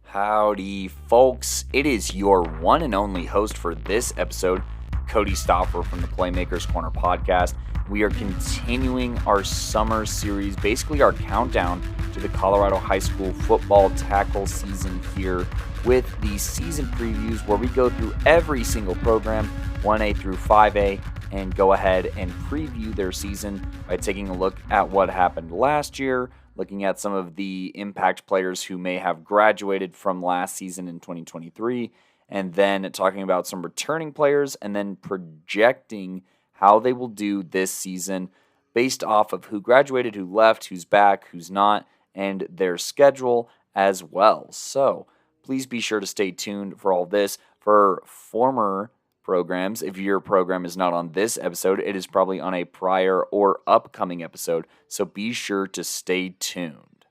Howdy, folks. It is your one and only host for this episode, Kodey Stauffer from the Playmakers Corner podcast. We are continuing our summer series, basically our countdown to the Colorado high school football tackle season here with the season previews where we go through every single program, 1A through 5A, and go ahead and preview their season by taking a look at what happened last year, looking at some of the impact players who may have graduated from last season in 2023, and then talking about some returning players, and then projecting how they will do this season based off of who graduated, who left, who's back, who's not, and their schedule as well. So please be sure to stay tuned for all this. For former programs, if your program is not on this episode, it is probably on a prior or upcoming episode, so be sure to stay tuned.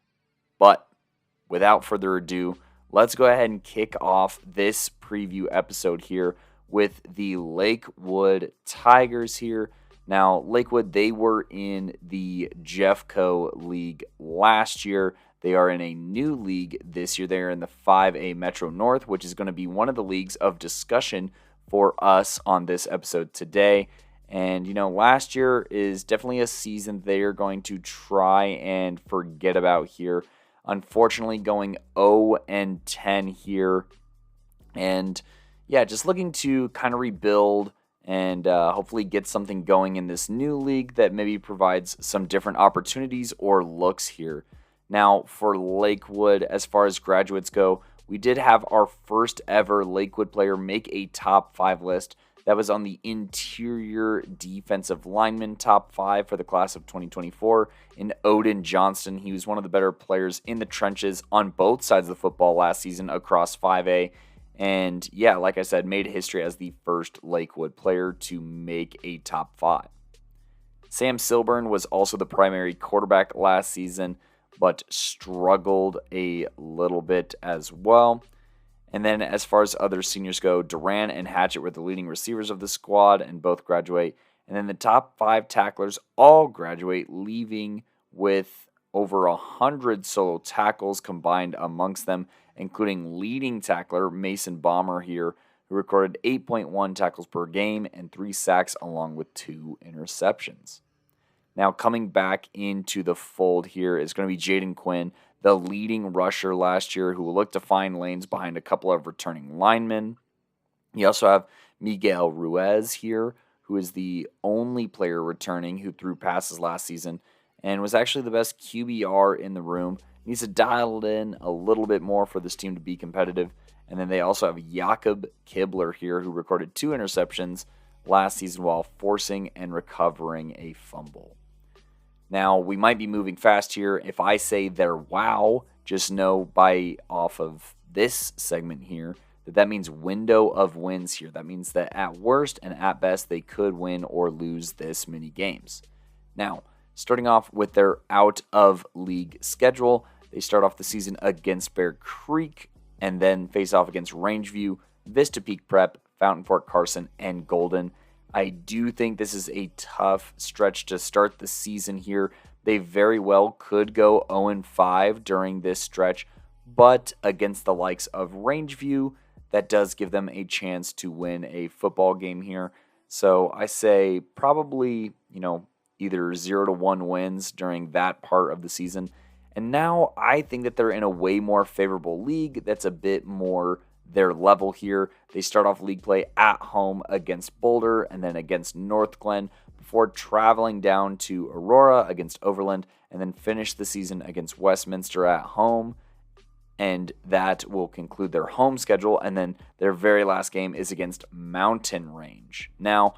But without further ado, let's go ahead and kick off this preview episode here with the Lakewood Tigers here. Now, Lakewood, they were in the Jeffco League last year. They are in a new league this year. They are in the 5A Metro North, which is going to be one of the leagues of discussion for us on this episode today. And, last year is definitely a season they are going to try and forget about here. Unfortunately, going 0-10 here. And, just looking to kind of rebuild and hopefully get something going in this new league that maybe provides some different opportunities or looks here. Now, for Lakewood, as far as graduates go, we did have our first ever Lakewood player make a top 5 list. That was on the interior defensive lineman top 5 for the class of 2024 in Odin Johnston. He was one of the better players in the trenches on both sides of the football last season across 5A. And like I said, made history as the first Lakewood player to make a top 5. Sam Silburn was also the primary quarterback last season, but struggled a little bit as well. And then as far as other seniors go, Duran and Hatchett were the leading receivers of the squad and both graduate. And then the top 5 tacklers all graduate, leaving with over 100 solo tackles combined amongst them, including leading tackler Mason Bomber here, who recorded 8.1 tackles per game and 3 sacks along with 2 interceptions. Now, coming back into the fold here is going to be Jaden Quinn, the leading rusher last year, who will look to find lanes behind a couple of returning linemen. You also have Miguel Ruiz here, who is the only player returning who threw passes last season and was actually the best QBR in the room. Needs to dial it in a little bit more for this team to be competitive. And then they also have Jakob Kibler here, who recorded 2 interceptions last season while forcing and recovering a fumble. Now, we might be moving fast here. If I say they're wow, just know by off of this segment here that means window of wins here. That means that at worst and at best, they could win or lose this many games. Now, starting off with their out-of-league schedule, they start off the season against Bear Creek and then face off against Rangeview, Vista Peak Prep, Fountain Fort Carson, and Golden. I do think this is a tough stretch to start the season here. They very well could go 0-5 during this stretch, but against the likes of Rangeview, that does give them a chance to win a football game here. So I say probably, either 0-1 wins during that part of the season. And now I think that they're in a way more favorable league that's a bit more their level here. They start off league play at home against Boulder and then against Northglenn before traveling down to Aurora against Overland and then finish the season against Westminster at home. And that will conclude their home schedule. And then their very last game is against Mountain Range. Now,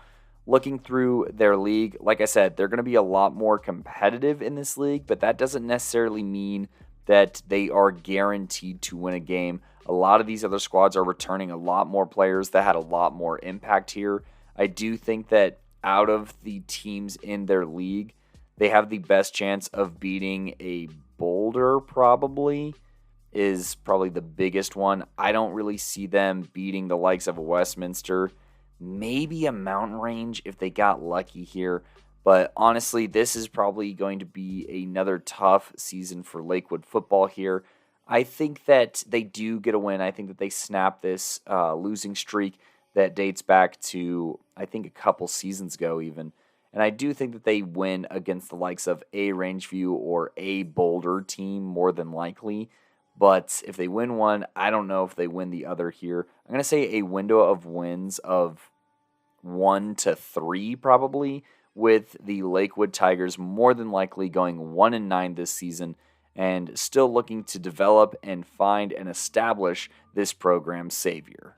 looking through their league, like I said, they're going to be a lot more competitive in this league, but that doesn't necessarily mean that they are guaranteed to win a game. A lot of these other squads are returning a lot more players that had a lot more impact here. I do think that out of the teams in their league, they have the best chance of beating a Boulder is probably the biggest one. I don't really see them beating the likes of a Westminster. Maybe a Mountain Range if they got lucky here. But honestly, this is probably going to be another tough season for Lakewood football here. I think that they do get a win. I think that they snap this losing streak that dates back to, I think, a couple seasons ago even. And I do think that they win against the likes of a Rangeview or a Boulder team more than likely. But if they win one, I don't know if they win the other here. I'm going to say a window of wins of 1 to 3 probably, with the Lakewood Tigers more than likely going 1-9 this season and still looking to develop and find and establish this program's savior.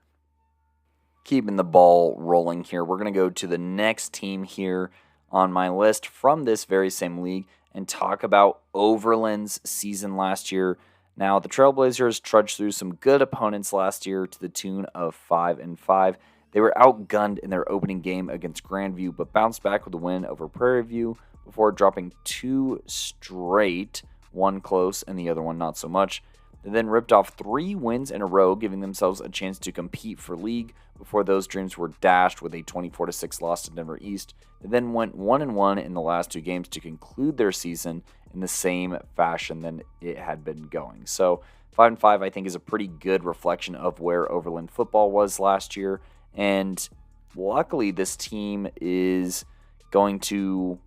Keeping the ball rolling here, we're going to go to the next team here on my list from this very same league and talk about Overland's season last year. Now, the Trailblazers trudged through some good opponents last year to the tune of 5-5. They were outgunned in their opening game against Grandview, but bounced back with a win over Prairie View before dropping 2 straight, one close and the other one not so much. They then ripped off 3 wins in a row, giving themselves a chance to compete for league before those dreams were dashed with a 24-6 loss to Denver East. They then went 1-1 in the last 2 games to conclude their season in the same fashion than it had been going. So 5-5, I think, is a pretty good reflection of where Overland football was last year. And luckily, this team is going to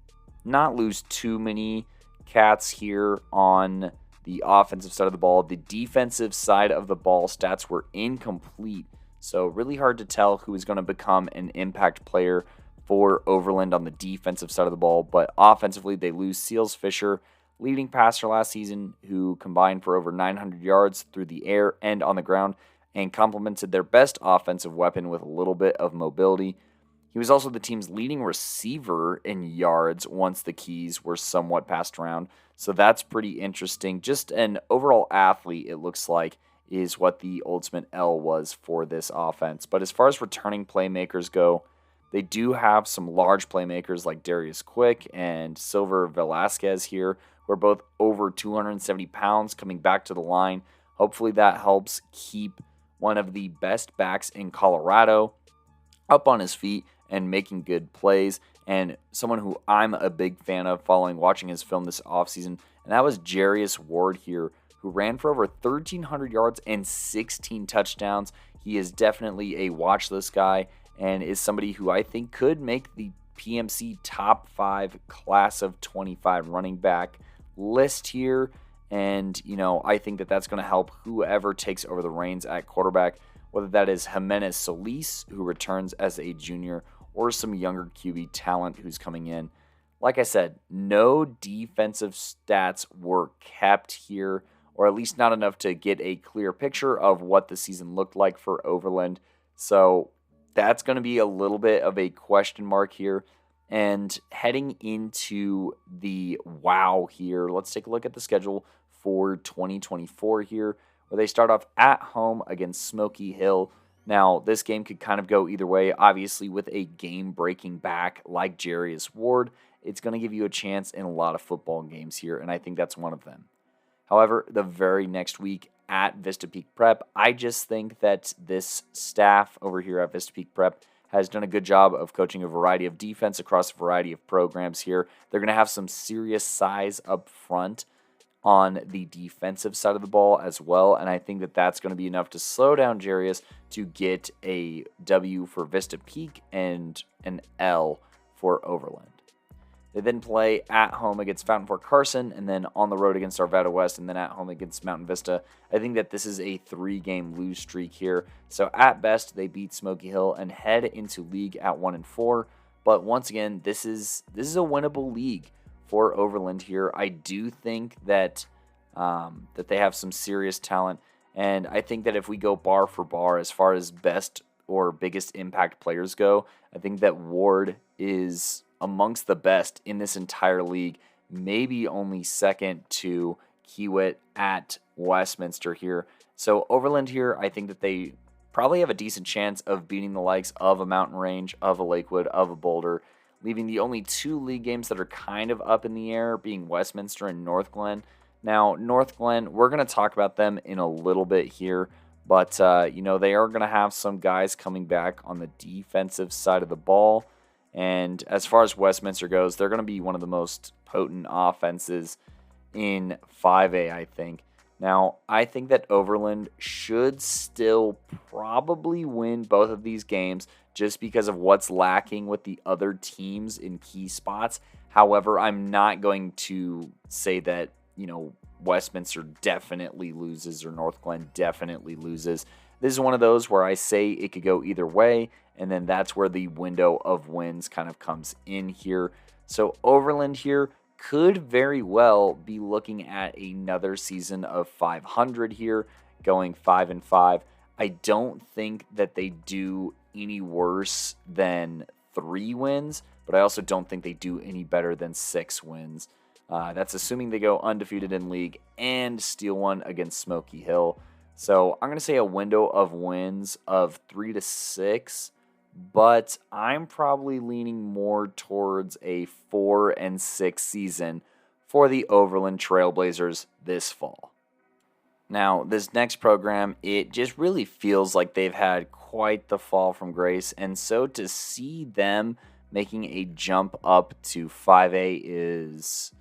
not lose too many cats here on the offensive side of the ball. The defensive side of the ball stats were incomplete, so really hard to tell who is going to become an impact player for Overland on the defensive side of the ball. But offensively, they lose Seals Fisher, leading passer last season, who combined for over 900 yards through the air and on the ground, and complemented their best offensive weapon with a little bit of mobility. He was also the team's leading receiver in yards once the keys were somewhat passed around. So that's pretty interesting. Just an overall athlete, it looks like, is what the ultimate L was for this offense. But as far as returning playmakers go, they do have some large playmakers like Darius Quick and Silver Velasquez here, who are both over 270 pounds coming back to the line. Hopefully that helps keep one of the best backs in Colorado up on his feet and making good plays, and someone who I'm a big fan of following watching his film this offseason, and that was Jarius Ward here, who ran for over 1,300 yards and 16 touchdowns. He is definitely a watch list guy and is somebody who I think could make the PMC top 5 class of 25 running back list here. And, I think that that's going to help whoever takes over the reins at quarterback, whether that is Jimenez Solis, who returns as a junior, or some younger QB talent who's coming in. Like I said, no defensive stats were kept here, or at least not enough to get a clear picture of what the season looked like for Overland. So that's going to be a little bit of a question mark here. And heading into the wow here, let's take a look at the schedule for 2024 here, where they start off at home against Smoky Hill. Now, this game could kind of go either way. Obviously, with a game-breaking back like Jarius Ward, it's going to give you a chance in a lot of football games here, and I think that's one of them. However, the very next week at Vista Peak Prep, I just think that this staff over here at Vista Peak Prep has done a good job of coaching a variety of defense across a variety of programs here. They're going to have some serious size up front on the defensive side of the ball as well, and I think that that's going to be enough to slow down Jarius to get a W for Vista Peak and an L for Overland. They then play at home against Fountain Fort Carson, and then on the road against Arvada West, and then at home against Mountain Vista. I think that this is a 3-game lose streak here. So at best, they beat Smoky Hill and head into league at 1-4. But once again, this is a winnable league for Overland here. I do think that that they have some serious talent, and I think that if we go bar for bar as far as best or biggest impact players go, I think that Ward is amongst the best in this entire league, maybe only second to Kiewit at Westminster here. So Overland here, I think that they probably have a decent chance of beating the likes of a Mountain Range, of a Lakewood, of a Boulder, leaving the only 2 league games that are kind of up in the air being Westminster and Northglenn. Now, Northglenn, we're going to talk about them in a little bit here, but, they are going to have some guys coming back on the defensive side of the ball. And as far as Westminster goes, they're going to be one of the most potent offenses in 5A, I think. Now, I think that Overland should still probably win both of these games just because of what's lacking with the other teams in key spots. However, I'm not going to say that, Westminster definitely loses or Northglenn definitely loses. This is one of those where I say it could go either way, and then that's where the window of wins kind of comes in here. So Overland here could very well be looking at another season of 500 here, going 5-5. I don't think that they do any worse than 3 wins, but I also don't think they do any better than 6 wins. That's assuming they go undefeated in league and steal one against Smoky Hill. So I'm going to say a window of wins of 3-6, but I'm probably leaning more towards a 4-6 season for the Overland Trailblazers this fall. Now, this next program, it just really feels like they've had quite the fall from grace, and so to see them making a jump up to 5A is,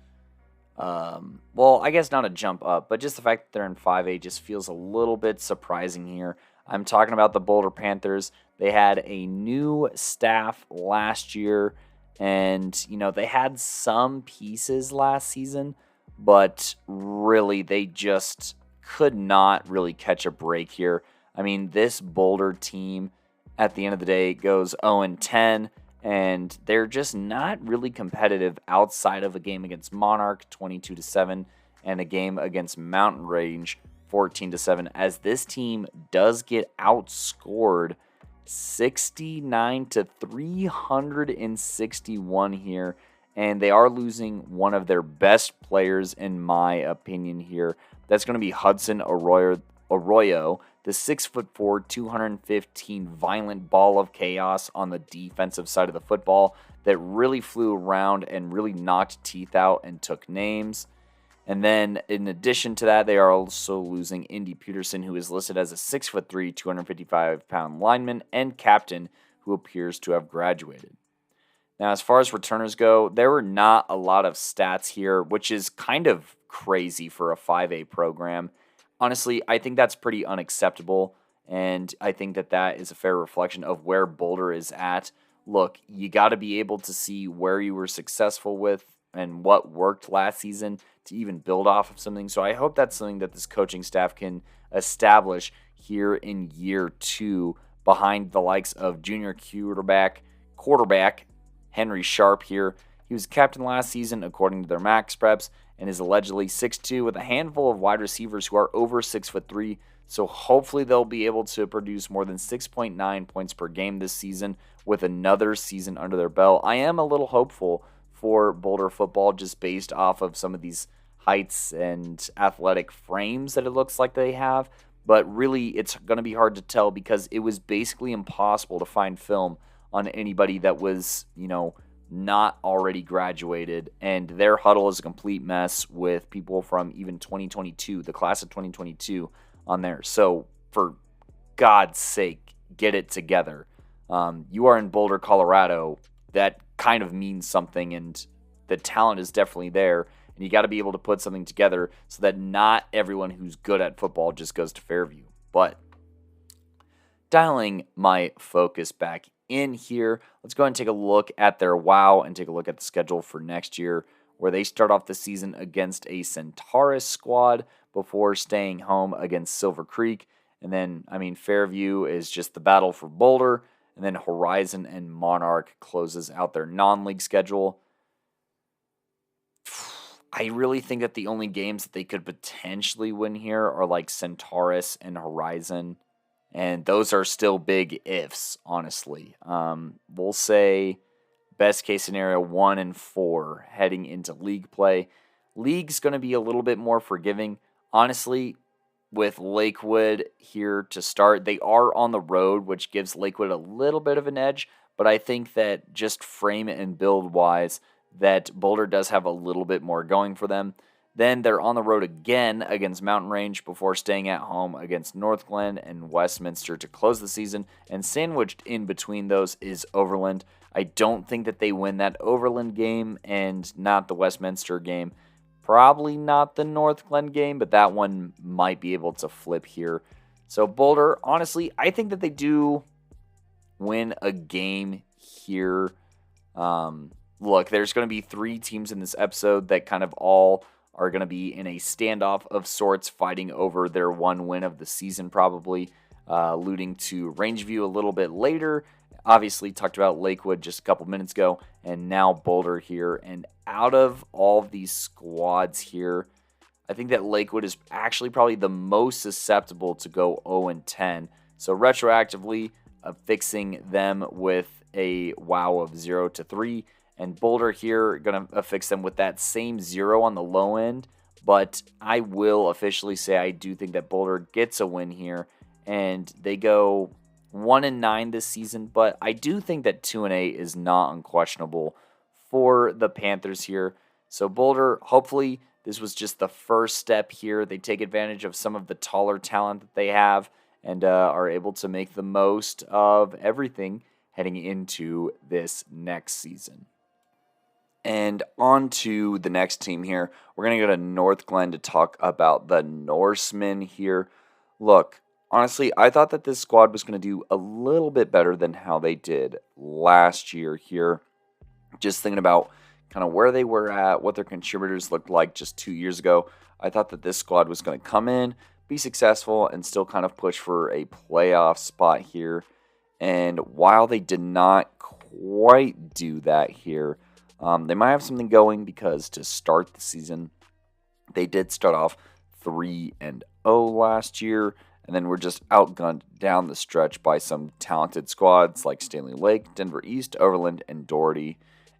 I guess not a jump up, but just the fact that they're in 5A just feels a little bit surprising here. I'm talking about the Boulder Panthers. They had a new staff last year, and, they had some pieces last season, but really they just could not really catch a break here. I mean, this Boulder team, at the end of the day, goes 0-10, and they're just not really competitive outside of a game against Monarch, 22-7, and a game against Mountain Range, 14-7, as this team does get outscored 69-361 here, and they are losing one of their best players, in my opinion here. That's going to be Hudson Arroyo, the 6'4", 215 violent ball of chaos on the defensive side of the football that really flew around and really knocked teeth out and took names. And then, in addition to that, they are also losing Indy Peterson, who is listed as a 6'3", 255-pound lineman and captain who appears to have graduated. Now, as far as returners go, there were not a lot of stats here, which is kind of crazy for a 5A program. Honestly, I think that's pretty unacceptable, and I think that that is a fair reflection of where Boulder is at. Look, you got to be able to see where you were successful with and what worked last season to even build off of something. So I hope that's something that this coaching staff can establish here in year 2 behind the likes of junior quarterback Henry Sharp here. He was captain last season according to their max preps and is allegedly 6'2", with a handful of wide receivers who are over 6'3", so hopefully they'll be able to produce more than 6.9 points per game this season with another season under their belt. I am a little hopeful for Boulder football just based off of some of these heights and athletic frames that it looks like they have, but really it's going to be hard to tell because it was basically impossible to find film on anybody that was, not already graduated, and their huddle is a complete mess with people from even 2022, the class of 2022 on there. So for God's sake, get it together. You are in Boulder, Colorado. That kind of means something, and the talent is definitely there, and you got to be able to put something together so that not everyone who's good at football just goes to Fairview. But dialing my focus back in here, let's go ahead and take a look at their WOW and take a look at the schedule for next year, where they start off the season against a Centaurus squad before staying home against Silver Creek. And then, Fairview is just the battle for Boulder, and then Horizon and Monarch closes out their non-league schedule. I really think that the only games that they could potentially win here are like Centaurus and Horizon. And those are still big ifs, honestly. We'll say best case scenario 1-4 heading into league play. League's going to be a little bit more forgiving. Honestly, with Lakewood here to start, they are on the road, which gives Lakewood a little bit of an edge. But I think that just frame and build-wise, that Boulder does have a little bit more going for them. Then they're on the road again against Mountain Range before staying at home against Northglenn and Westminster to close the season. And sandwiched in between those is Overland. I don't think that they win that Overland game and not the Westminster game. Probably not the Northglenn game, but that one might be able to flip here. So Boulder, honestly, I think that they do win a game here. Look, there's going to be 3 teams in this episode that kind of all are going to be in a standoff of sorts, fighting over their one win of the season, probably alluding to Rangeview a little bit later. Obviously, talked about Lakewood just a couple minutes ago, and now Boulder here. And out of all of these squads here, I think that Lakewood is actually probably the most susceptible to go 0-10. So retroactively, fixing them with a wow of 0-3. And Boulder here, going to affix them with that same 0 on the low end. But I will officially say I do think that Boulder gets a win here. And they go 1-9 this season. But I do think that 2-8 is not unquestionable for the Panthers here. So Boulder, hopefully this was just the first step here. They take advantage of some of the taller talent that they have and are able to make the most of everything heading into this next season. And on to the next team here. We're going to go to Northglenn to talk about the Norsemen here. Look, honestly, I thought that this squad was going to do a little bit better than how they did last year here. Just thinking about kind of where they were at, what their contributors looked like just 2 years ago. I thought that this squad was going to come in, be successful, and still kind of push for a playoff spot here. And while they did not quite do that here, they might have something going because to start the season, they did start off 3-0 last year, and then were just outgunned down the stretch by some talented squads like Stanley Lake, Denver East, Overland, and Doherty,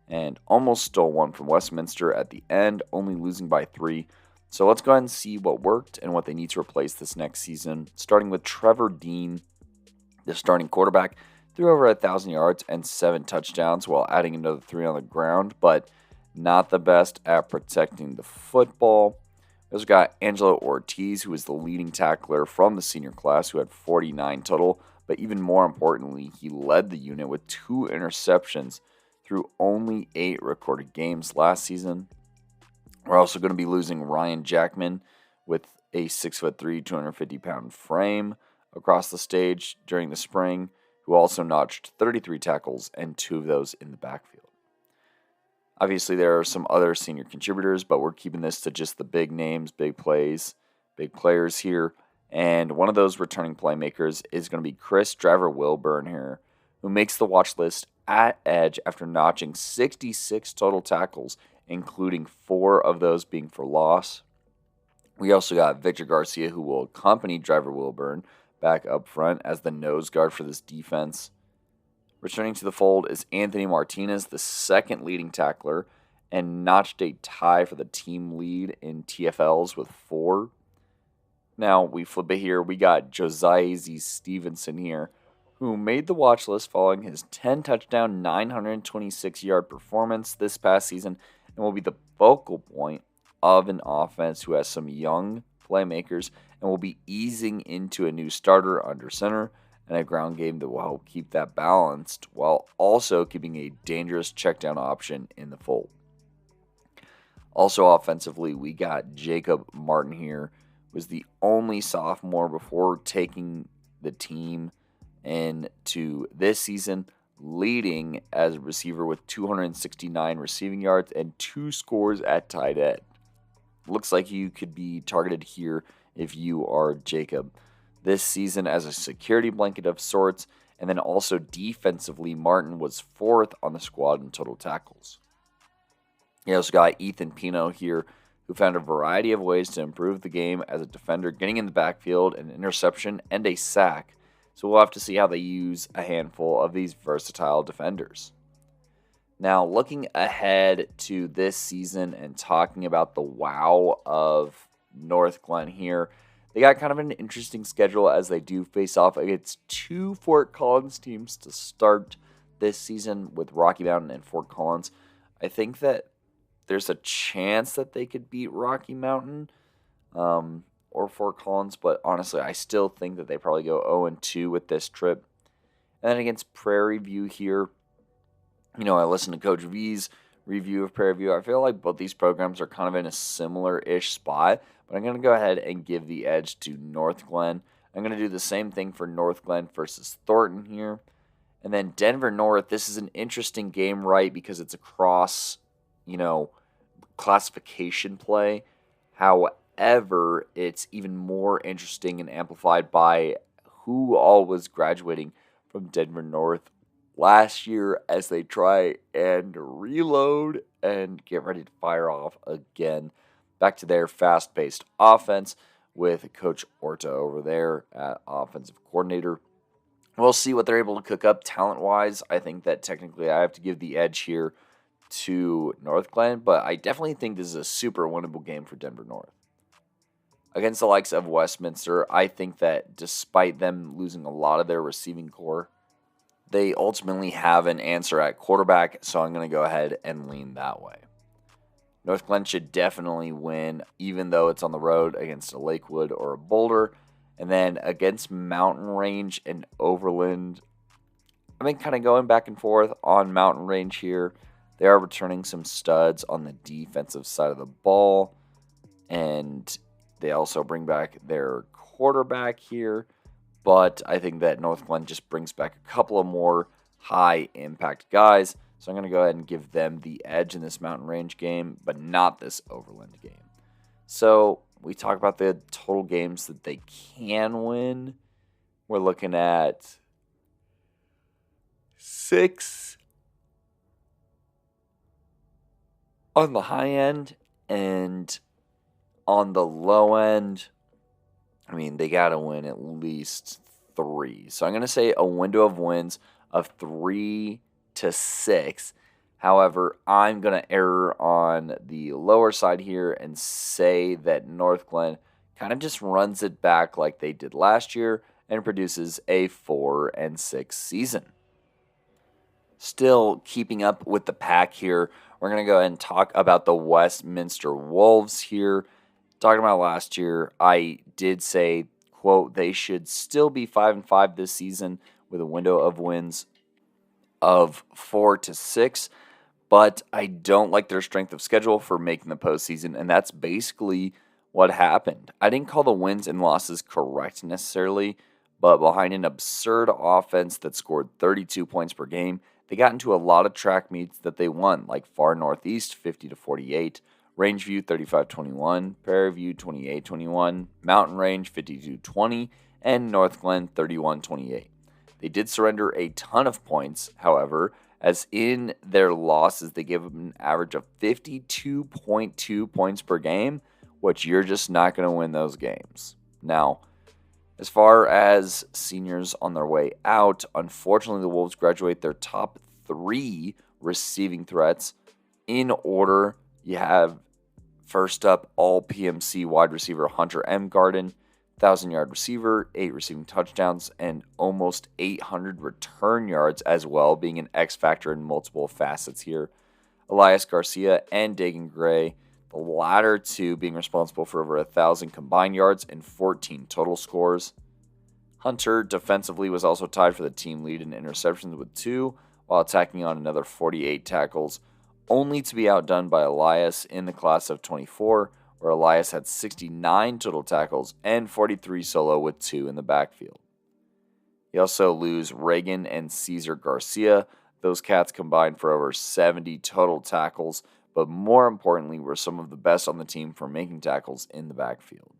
and almost stole one from Westminster at the end, only losing by 3. So let's go ahead and see what worked and what they need to replace this next season, starting with Trevor Dean, the starting quarterback. Threw over 1,000 yards and 7 touchdowns while adding another 3 on the ground, but not the best at protecting the football. We also got Angelo Ortiz, who is the leading tackler from the senior class, who had 49 total, but even more importantly, he led the unit with 2 interceptions through only 8 recorded games last season. We're also going to be losing Ryan Jackman with a 6'3", 250-pound frame across the stage during the spring, who also notched 33 tackles and 2 of those in the backfield. Obviously, there are some other senior contributors, but we're keeping this to just the big names, big plays, big players here. And one of those returning playmakers is going to be Chris Driver Wilburn here, who makes the watch list at edge after notching 66 total tackles, including 4 of those being for loss. We also got Victor Garcia, who will accompany Driver Wilburn back up front as the nose guard for this defense. Returning to the fold is Anthony Martinez, the second leading tackler, and notched a tie for the team lead in TFLs with 4. Now, we flip it here. We got Josiah Z. Stevenson here, who made the watch list following his 10-touchdown, 926-yard performance this past season and will be the focal point of an offense who has some young playmakers and will be easing into a new starter under center and a ground game that will help keep that balanced while also keeping a dangerous checkdown option in the fold. Also offensively, we got Jacob Martin here, was the only sophomore before taking the team into this season, leading as a receiver with 269 receiving yards and 2 scores at tight end. Looks like you could be targeted here if you are Jacob this season as a security blanket of sorts, and then also defensively, Martin was 4th on the squad in total tackles. You also got Ethan Pino here, who found a variety of ways to improve the game as a defender, getting in the backfield, an interception, and a sack. So we'll have to see how they use a handful of these versatile defenders. Now, looking ahead to this season and talking about the wow of Northglenn here, they got kind of an interesting schedule as they do face off against 2 Fort Collins teams to start this season with Rocky Mountain and Fort Collins. I think that there's a chance that they could beat Rocky Mountain or Fort Collins, but honestly, I still think that they probably go 0-2 with this trip. And then against Prairie View here, I listened to Coach V's review of Prairie View. I feel like both these programs are kind of in a similar-ish spot, but I'm going to go ahead and give the edge to Northglenn. I'm going to do the same thing for Northglenn versus Thornton here. And then Denver North, this is an interesting game, right, because it's across, classification play. However, it's even more interesting and amplified by who all was graduating from Denver North last year as they try and reload and get ready to fire off again back to their fast-paced offense with Coach Orta over there at offensive coordinator. We'll see what they're able to cook up talent-wise. I think that technically I have to give the edge here to Northglenn, but I definitely think this is a super winnable game for Denver North. Against the likes of Westminster, I think that despite them losing a lot of their receiving core, they ultimately have an answer at quarterback, so I'm going to go ahead and lean that way. Northglenn should definitely win, even though it's on the road against a Lakewood or a Boulder. And then against Mountain Range and Overland, I've been kind of going back and forth on Mountain Range here. They are returning some studs on the defensive side of the ball, and they also bring back their quarterback here. But I think that Northglenn just brings back a couple of more high-impact guys. So I'm going to go ahead and give them the edge in this Mountain Range game, but not this Overland game. So we talk about the total games that they can win. We're looking at 6 on the high end, and on the low end, they got to win at least 3. So I'm going to say a window of wins of 3 to 6. However, I'm going to err on the lower side here and say that Northglenn kind of just runs it back like they did last year and produces a 4-6 season. Still keeping up with the pack here, we're going to go ahead and talk about the Westminster Wolves here. Talking about last year, I did say, quote, they should still be 5-5 this season with a window of wins of 4 to 6, but I don't like their strength of schedule for making the postseason, and that's basically what happened. I didn't call the wins and losses correct necessarily, but behind an absurd offense that scored 32 points per game, they got into a lot of track meets that they won, like Far Northeast 50-48, Rangeview 35-21, Prairie View 28-21, Mountain Range 52-20, and Northglenn 31-28. They did surrender a ton of points, however, as in their losses, they gave them an average of 52.2 points per game, which you're just not going to win those games. Now, as far as seniors on their way out, unfortunately, the Wolves graduate their top 3 receiving threats in order. You have first up all PMC wide receiver Hunter M. Garden, 1,000-yard receiver, 8 receiving touchdowns, and almost 800 return yards as well, being an X factor in multiple facets here. Elias Garcia and Dagan Gray, the latter two being responsible for over 1,000 combined yards and 14 total scores. Hunter defensively was also tied for the team lead in interceptions with 2, while attacking on another 48 tackles, only to be outdone by Elias in the class of 24, where Elias had 69 total tackles and 43 solo with 2 in the backfield. You also lose Reagan and Cesar Garcia. Those cats combined for over 70 total tackles, but more importantly were some of the best on the team for making tackles in the backfield.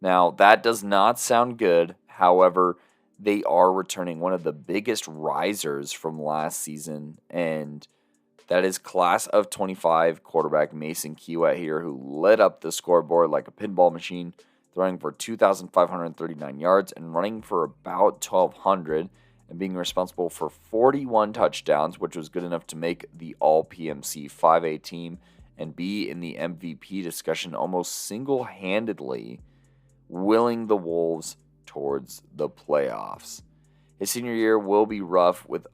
Now, that does not sound good. However, they are returning one of the biggest risers from last season, and that is class of 25 quarterback Mason Kiewat here, who lit up the scoreboard like a pinball machine, throwing for 2,539 yards and running for about 1,200, and being responsible for 41 touchdowns, which was good enough to make the All-PMC 5A team and be in the MVP discussion almost single-handedly, willing the Wolves towards the playoffs. His senior year will be rough with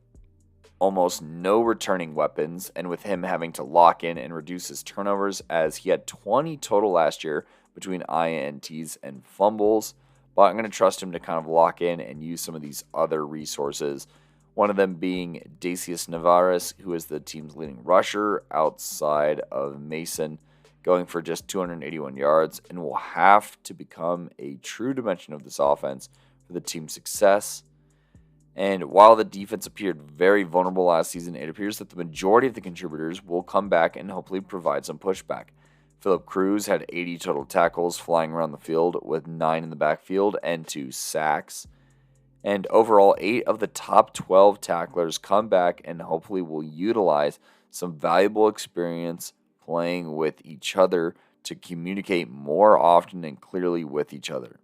almost no returning weapons, and with him having to lock in and reduce his turnovers, as he had 20 total last year between INTs and fumbles. But I'm going to trust him to kind of lock in and use some of these other resources One of them being Dacius Navarez, who is the team's leading rusher outside of Mason, going for just 281 yards, and will have to become a true dimension of this offense for the team's success. And while the defense appeared very vulnerable last season, it appears that the majority of the contributors will come back and hopefully provide some pushback. Philip Cruz had 80 total tackles flying around the field, with 9 in the backfield and 2 sacks. And overall, 8 of the top 12 tacklers come back and hopefully will utilize some valuable experience playing with each other to communicate more often and clearly with each other.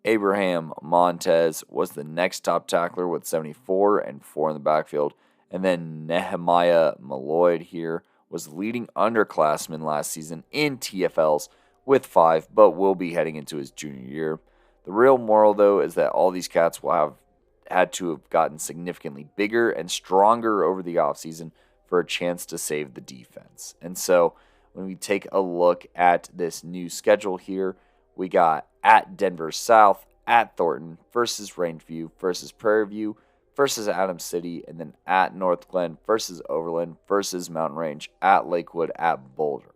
Abraham Montez was the next top tackler with 74 and 4 in the backfield. And then Nehemiah Malloyd here was the leading underclassman last season in TFLs with 5, but will be heading into his junior year. The real moral, though, is that all these cats will have had to have gotten significantly bigger and stronger over the offseason for a chance to save the defense. And so when we take a look at this new schedule here, we got at Denver South, at Thornton, versus Rangeview, versus Prairie View, versus Adams City, and then at Northglenn, versus Overland, versus Mountain Range, at Lakewood, at Boulder.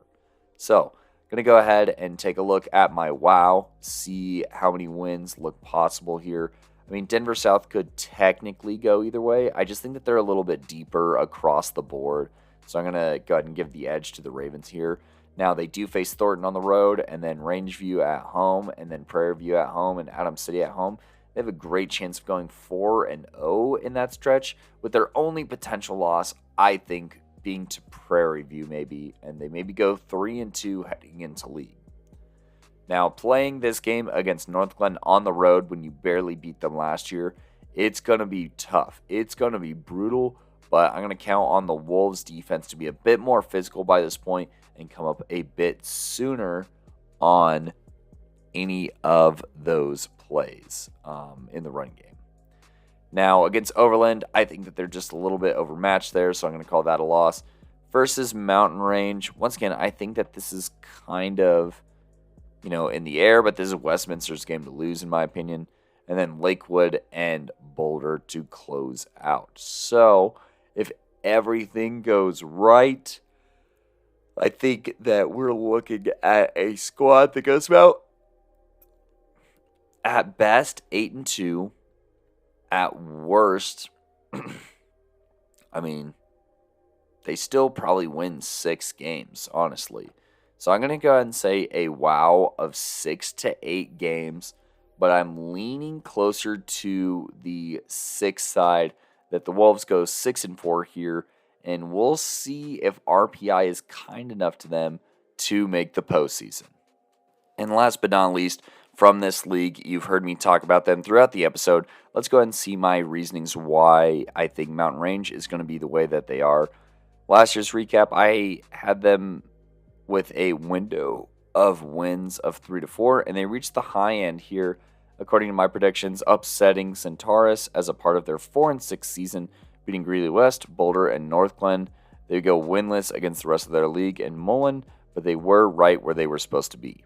So, going to go ahead and take a look at my WOW, see how many wins look possible here. I mean, Denver South could technically go either way. I just think that they're a little bit deeper across the board. So I'm going to go ahead and give the edge to the Ravens here. Now, they do face Thornton on the road, and then Rangeview at home, and then Prairie View at home, and Adams City at home. They have a great chance of going 4-0 in that stretch, with their only potential loss, I think, being to Prairie View maybe, and they maybe go 3-2 heading into league. Now, playing this game against Northglenn on the road when you barely beat them last year, it's going to be tough. It's going to be brutal, but I'm going to count on the Wolves defense to be a bit more physical by this point and come up a bit sooner on any of those plays in the running game. Now, against Overland, I think that they're just a little bit overmatched there, so I'm going to call that a loss. Versus Mountain Range, once again, I think that this is kind of, in the air, but this is Westminster's game to lose, in my opinion. And then Lakewood and Boulder to close out. So, if everything goes right, I think that we're looking at a squad that goes about, at best, 8-2. At worst, I mean, they still probably win 6 games, honestly. So I'm going to go ahead and say a WOW of 6 to 8 games, but I'm leaning closer to the 6 side, that the Wolves go 6-4 here, and we'll see if RPI is kind enough to them to make the postseason. And last but not least, from this league, you've heard me talk about them throughout the episode. Let's go ahead and see my reasonings why I think Mountain Range is going to be the way that they are. Last year's recap, I had them with a window of wins of 3-4, and they reached the high end here, according to my predictions, upsetting Centaurus as a part of their 4-6 season, beating Greeley West, Boulder, and Northglenn. They go winless against the rest of their league and Mullen, but they were right where they were supposed to be.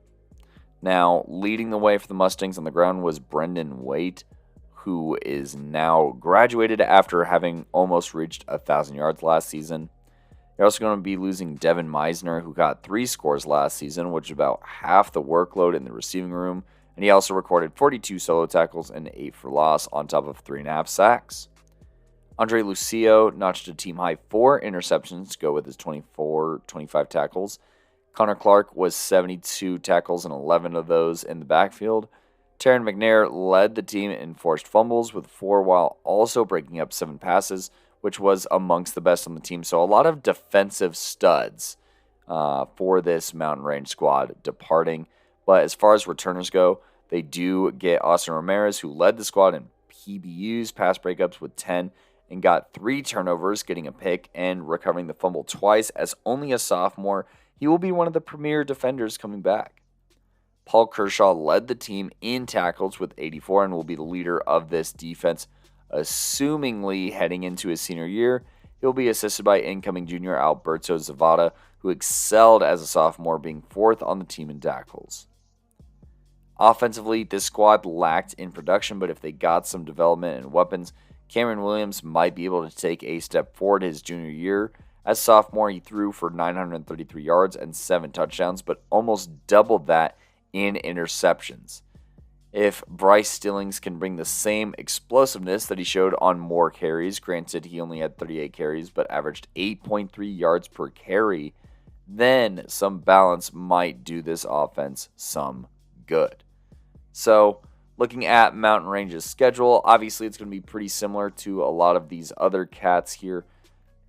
Now, leading the way for the Mustangs on the ground was Brendan Waite, who is now graduated after having almost reached 1,000 yards last season. They're also going to be losing Devin Meisner, who got 3 scores last season, which is about half the workload in the receiving room, and he also recorded 42 solo tackles and 8 for loss on top of 3.5 sacks. Andre Lucio notched a team-high 4 interceptions to go with his 25 tackles. Connor Clark was 72 tackles and 11 of those in the backfield. Taryn McNair led the team in forced fumbles with 4 while also breaking up 7 passes, which was amongst the best on the team. So a lot of defensive studs for this Mountain Range squad departing. But as far as returners go, they do get Austin Ramirez, who led the squad in PBUs, pass breakups with 10, and got 3 turnovers, getting a pick and recovering the fumble twice. As only a sophomore, he will be one of the premier defenders coming back. Paul Kershaw led the team in tackles with 84 and will be the leader of this defense. Assumingly heading into his senior year, he'll be assisted by incoming junior Alberto Zavada, who excelled as a sophomore, being 4th on the team in tackles. Offensively, this squad lacked in production, but if they got some development and weapons, Cameron Williams might be able to take a step forward his junior year. As sophomore, he threw for 933 yards and 7 touchdowns, but almost doubled that in interceptions. If Bryce Stillings can bring the same explosiveness that he showed on more carries, granted he only had 38 carries, but averaged 8.3 yards per carry, then some balance might do this offense some good. So, looking at Mountain Range's schedule, obviously it's going to be pretty similar to a lot of these other cats here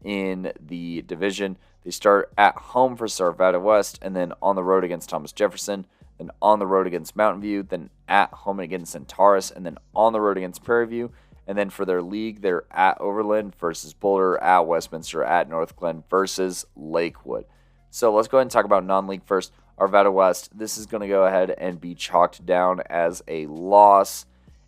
in the division. They start at home for Sarvada West, and then on the road against Thomas Jefferson, then on the road against Mountain View, then at home against Centaurus, and then on the road against Prairie View. And then for their league, they're at Overland versus Boulder, at Westminster, at Northglenn versus Lakewood. So let's go ahead and talk about non-league first. Arvada West, this is going to go ahead and be chalked down as a loss.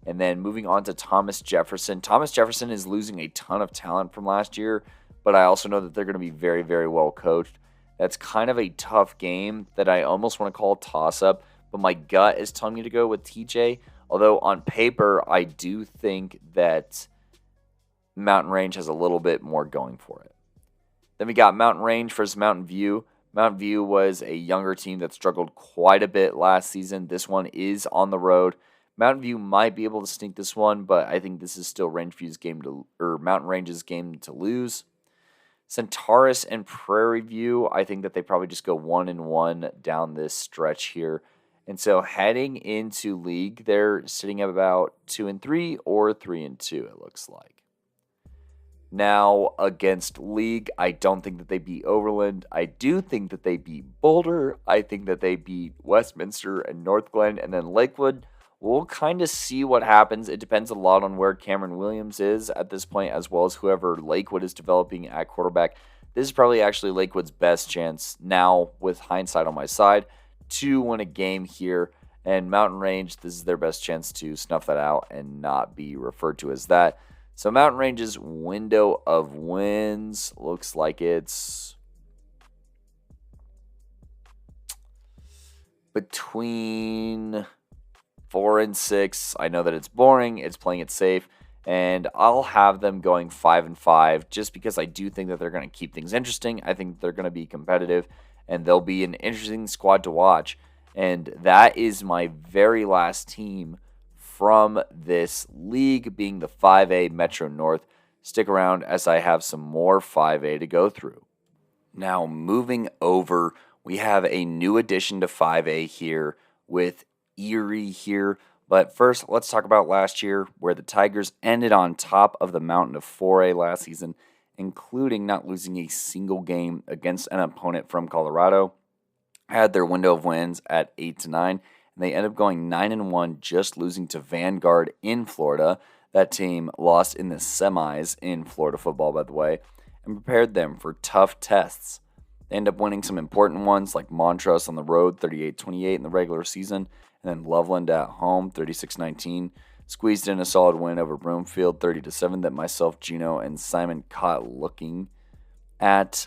And then moving on to Thomas Jefferson. Thomas Jefferson is losing a ton of talent from last year, but I also know that they're going to be very, very well coached. That's kind of a tough game that I almost want to call a toss-up, but my gut is telling me to go with TJ. Although on paper, I do think that Mountain Range has a little bit more going for it. Then we got Mountain Range versus Mountain View. Mountain View was a younger team that struggled quite a bit last season. This one is on the road. Mountain View might be able to sneak this one, but I think this is still Mountain Range's game to lose. Centaurus and Prairie View, I think that they probably just go 1-1 down this stretch here. And so heading into league, they're sitting at about 2-3 or 3-2, it looks like. Now, against league, I don't think that they beat Overland. I do think that they beat Boulder. I think that they beat Westminster and Northglenn, and then Lakewood. We'll kind of see what happens. It depends a lot on where Cameron Williams is at this point, as well as whoever Lakewood is developing at quarterback. This is probably actually Lakewood's best chance now, with hindsight on my side, to win a game here. And Mountain Range, this is their best chance to snuff that out and not be referred to as that. So Mountain Range's window of wins looks like it's between 4 and 6. I know that it's boring. It's playing it safe. And I'll have them going 5-5 just because I do think that they're going to keep things interesting. I think they're going to be competitive and they'll be an interesting squad to watch. And that is my very last team from this league, being the 5A Metro North. Stick around as I have some more 5A to go through. Now, moving over, we have a new addition to 5A here with Erie here. But first, let's talk about last year, where the Tigers ended on top of the mountain of 4A last season, including not losing a single game against an opponent from Colorado. Had their window of wins at 8-9. And they ended up going 9-1, just losing to Vanguard in Florida. That team lost in the semis in Florida football, by the way, and prepared them for tough tests. They ended up winning some important ones like Montrose on the road, 38-28 in the regular season, and then Loveland at home, 36-19. Squeezed in a solid win over Broomfield, 30-7, that myself, Gino, and Simon caught looking at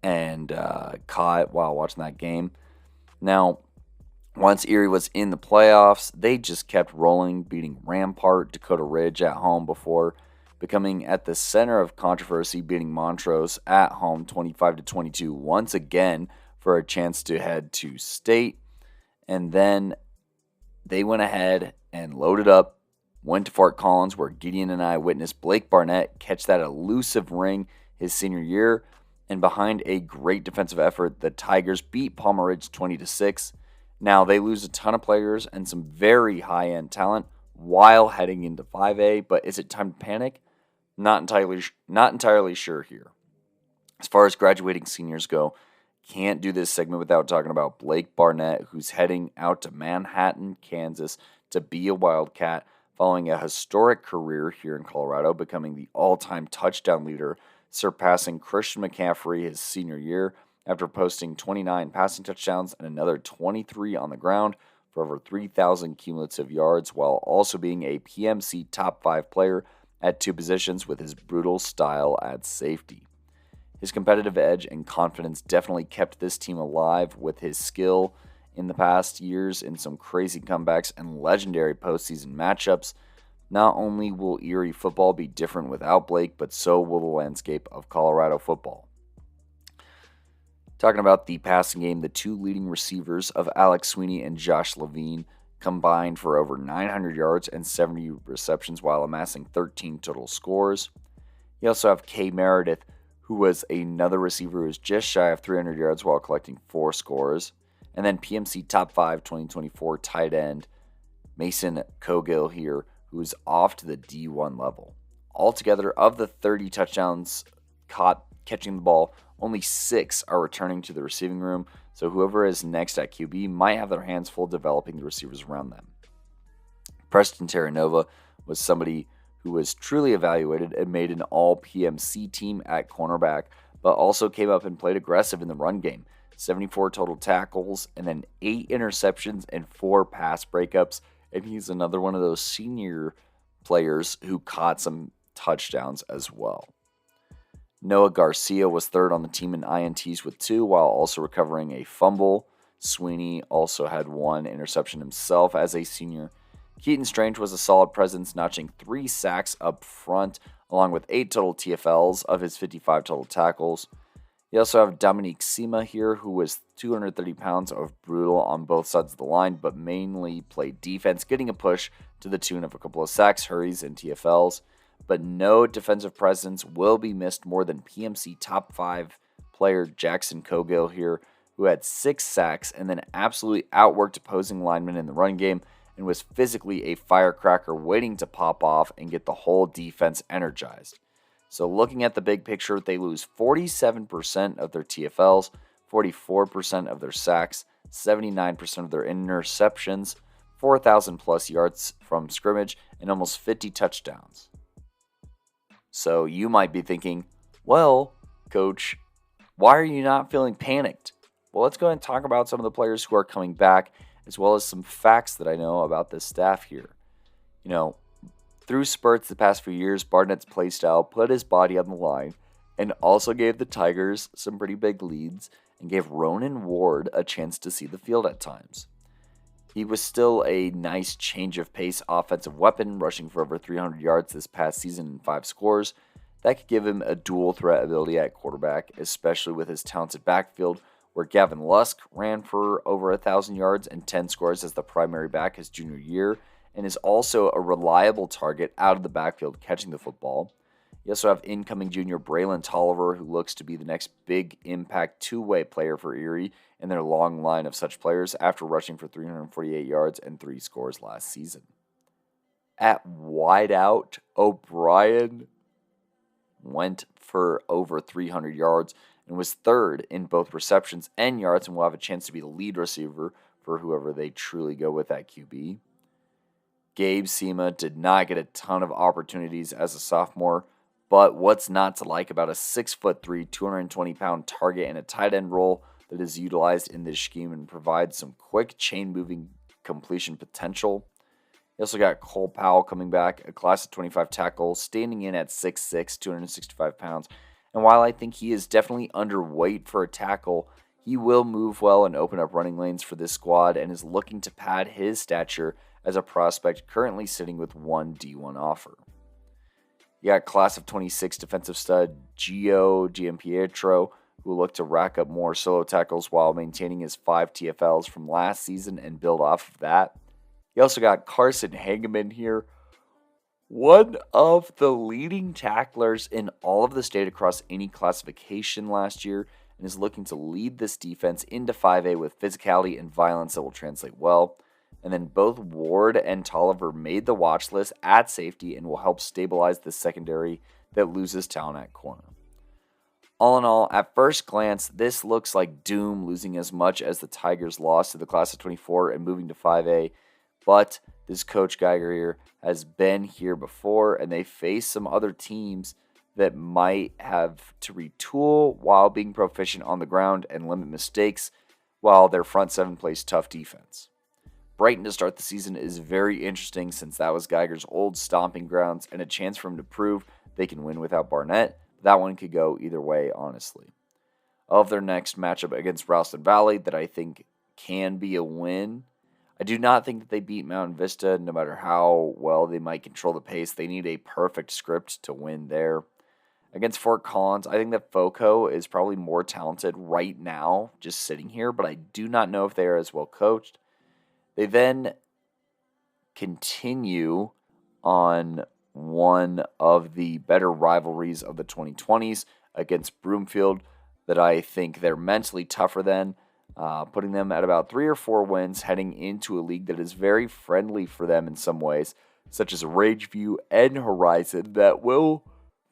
and caught while watching that game. Now, once Erie was in the playoffs, they just kept rolling, beating Rampart, Dakota Ridge at home before becoming at the center of controversy, beating Montrose at home 25-22 once again for a chance to head to state. And then they went ahead and loaded up, went to Fort Collins, where Gideon and I witnessed Blake Barnett catch that elusive ring his senior year. And behind a great defensive effort, the Tigers beat Palmer Ridge 20-6. Now, they lose a ton of players and some very high-end talent while heading into 5A, but is it time to panic? Not entirely sure here. As far as graduating seniors go, can't do this segment without talking about Blake Barnett, who's heading out to Manhattan, Kansas to be a Wildcat, following a historic career here in Colorado, becoming the all-time touchdown leader, surpassing Christian McCaffrey his senior year, after posting 29 passing touchdowns and another 23 on the ground for over 3,000 cumulative yards, while also being a PMC top 5 player at 2 positions with his brutal style at safety. His competitive edge and confidence definitely kept this team alive with his skill in the past years in some crazy comebacks and legendary postseason matchups. Not only will Erie football be different without Blake, but so will the landscape of Colorado football. Talking about the passing game, the two leading receivers of Alex Sweeney and Josh Levine combined for over 900 yards and 70 receptions while amassing 13 total scores. You also have Kay Meredith, who was another receiver who was just shy of 300 yards while collecting 4 scores. And then PMC Top 5 2024 tight end Mason Cogill here, who is off to the D1 level. Altogether, of the 30 touchdowns caught catching the ball, only 6 are returning to the receiving room, so whoever is next at QB might have their hands full developing the receivers around them. Preston Terranova was somebody who was truly evaluated and made an all-PMC team at cornerback, but also came up and played aggressive in the run game. 74 total tackles, and then 8 interceptions and 4 pass breakups, and he's another one of those senior players who caught some touchdowns as well. Noah Garcia was third on the team in INTs with 2, while also recovering a fumble. Sweeney also had 1 interception himself as a senior. Keaton Strange was a solid presence, notching 3 sacks up front, along with 8 total TFLs of his 55 total tackles. You also have Dominique Sima here, who was 230 pounds of brutal on both sides of the line, but mainly played defense, getting a push to the tune of a couple of sacks, hurries, and TFLs. But no defensive presence will be missed more than PMC Top 5 player Jackson Cogill here, who had 6 sacks and then absolutely outworked opposing linemen in the run game and was physically a firecracker waiting to pop off and get the whole defense energized. So looking at the big picture, they lose 47% of their TFLs, 44% of their sacks, 79% of their interceptions, 4,000 plus yards from scrimmage, and almost 50 touchdowns. So you might be thinking, well, coach, why are you not feeling panicked? Well, let's go ahead and talk about some of the players who are coming back, as well as some facts that I know about this staff here. Through spurts the past few years, Barnett's play style put his body on the line and also gave the Tigers some pretty big leads and gave Ronan Ward a chance to see the field at times. He was still a nice change of pace offensive weapon, rushing for over 300 yards this past season and 5 scores. That could give him a dual threat ability at quarterback, especially with his talented backfield, where Gavin Lusk ran for over 1,000 yards and 10 scores as the primary back his junior year, and is also a reliable target out of the backfield catching the football. You also have incoming junior Braylon Tolliver, who looks to be the next big impact two-way player for Erie in their long line of such players after rushing for 348 yards and 3 scores last season. At wideout, O'Brien went for over 300 yards and was third in both receptions and yards, and will have a chance to be the lead receiver for whoever they truly go with at QB. Gabe Sema did not get a ton of opportunities as a sophomore, but what's not to like about a 6'3", 220-pound target and a tight end role that is utilized in this scheme and provides some quick chain-moving completion potential? You also got Cole Powell coming back, a class of 25 tackle, standing in at 6'6", 265 pounds. And while I think he is definitely underweight for a tackle, he will move well and open up running lanes for this squad and is looking to pad his stature as a prospect currently sitting with 1 D1 offer. You got class of 26 defensive stud Gio Giampietro, who looked to rack up more solo tackles while maintaining his 5 TFLs from last season and build off of that. You also got Carson Hageman here, one of the leading tacklers in all of the state across any classification last year, and is looking to lead this defense into 5A with physicality and violence that will translate well. And then both Ward and Tolliver made the watch list at safety and will help stabilize the secondary that loses talent at corner. All in all, at first glance, this looks like doom, losing as much as the Tigers lost to the class of 24 and moving to 5A. But this Coach Geiger here has been here before, and they face some other teams that might have to retool while being proficient on the ground and limit mistakes while their front 7 plays tough defense. Brighton to start the season is very interesting since that was Geiger's old stomping grounds and a chance for him to prove they can win without Barnett. That one could go either way, honestly. Of their next matchup against Ralston Valley that I think can be a win, I do not think that they beat Mountain Vista, no matter how well they might control the pace. They need a perfect script to win there. Against Fort Collins, I think that FOCO is probably more talented right now, just sitting here, but I do not know if they are as well coached. They then continue on one of the better rivalries of the 2020s against Broomfield that I think they're mentally tougher than, putting them at about 3 or 4 wins heading into a league that is very friendly for them in some ways, such as Rangeview and Horizon, that will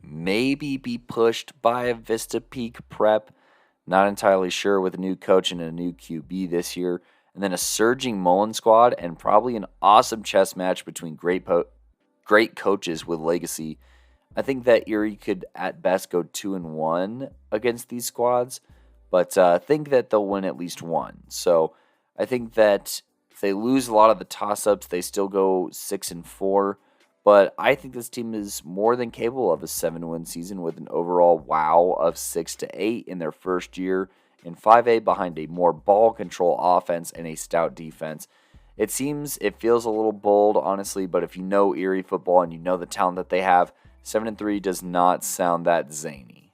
maybe be pushed by a Vista Peak Prep. Not entirely sure, with a new coach and a new QB this year. And then a surging Mullen squad and probably an awesome chess match between great coaches with legacy. I think that Erie could at best go 2-1 against these squads, but think that they'll win at least one. So I think that if they lose a lot of the toss-ups, they still go 6-4. But I think this team is more than capable of a 7-win season with an overall wow of 6-8 in their first year in 5A behind a more ball control offense and a stout defense. It feels a little bold, honestly, but if you know Erie football and you know the talent that they have, 7-3 does not sound that zany.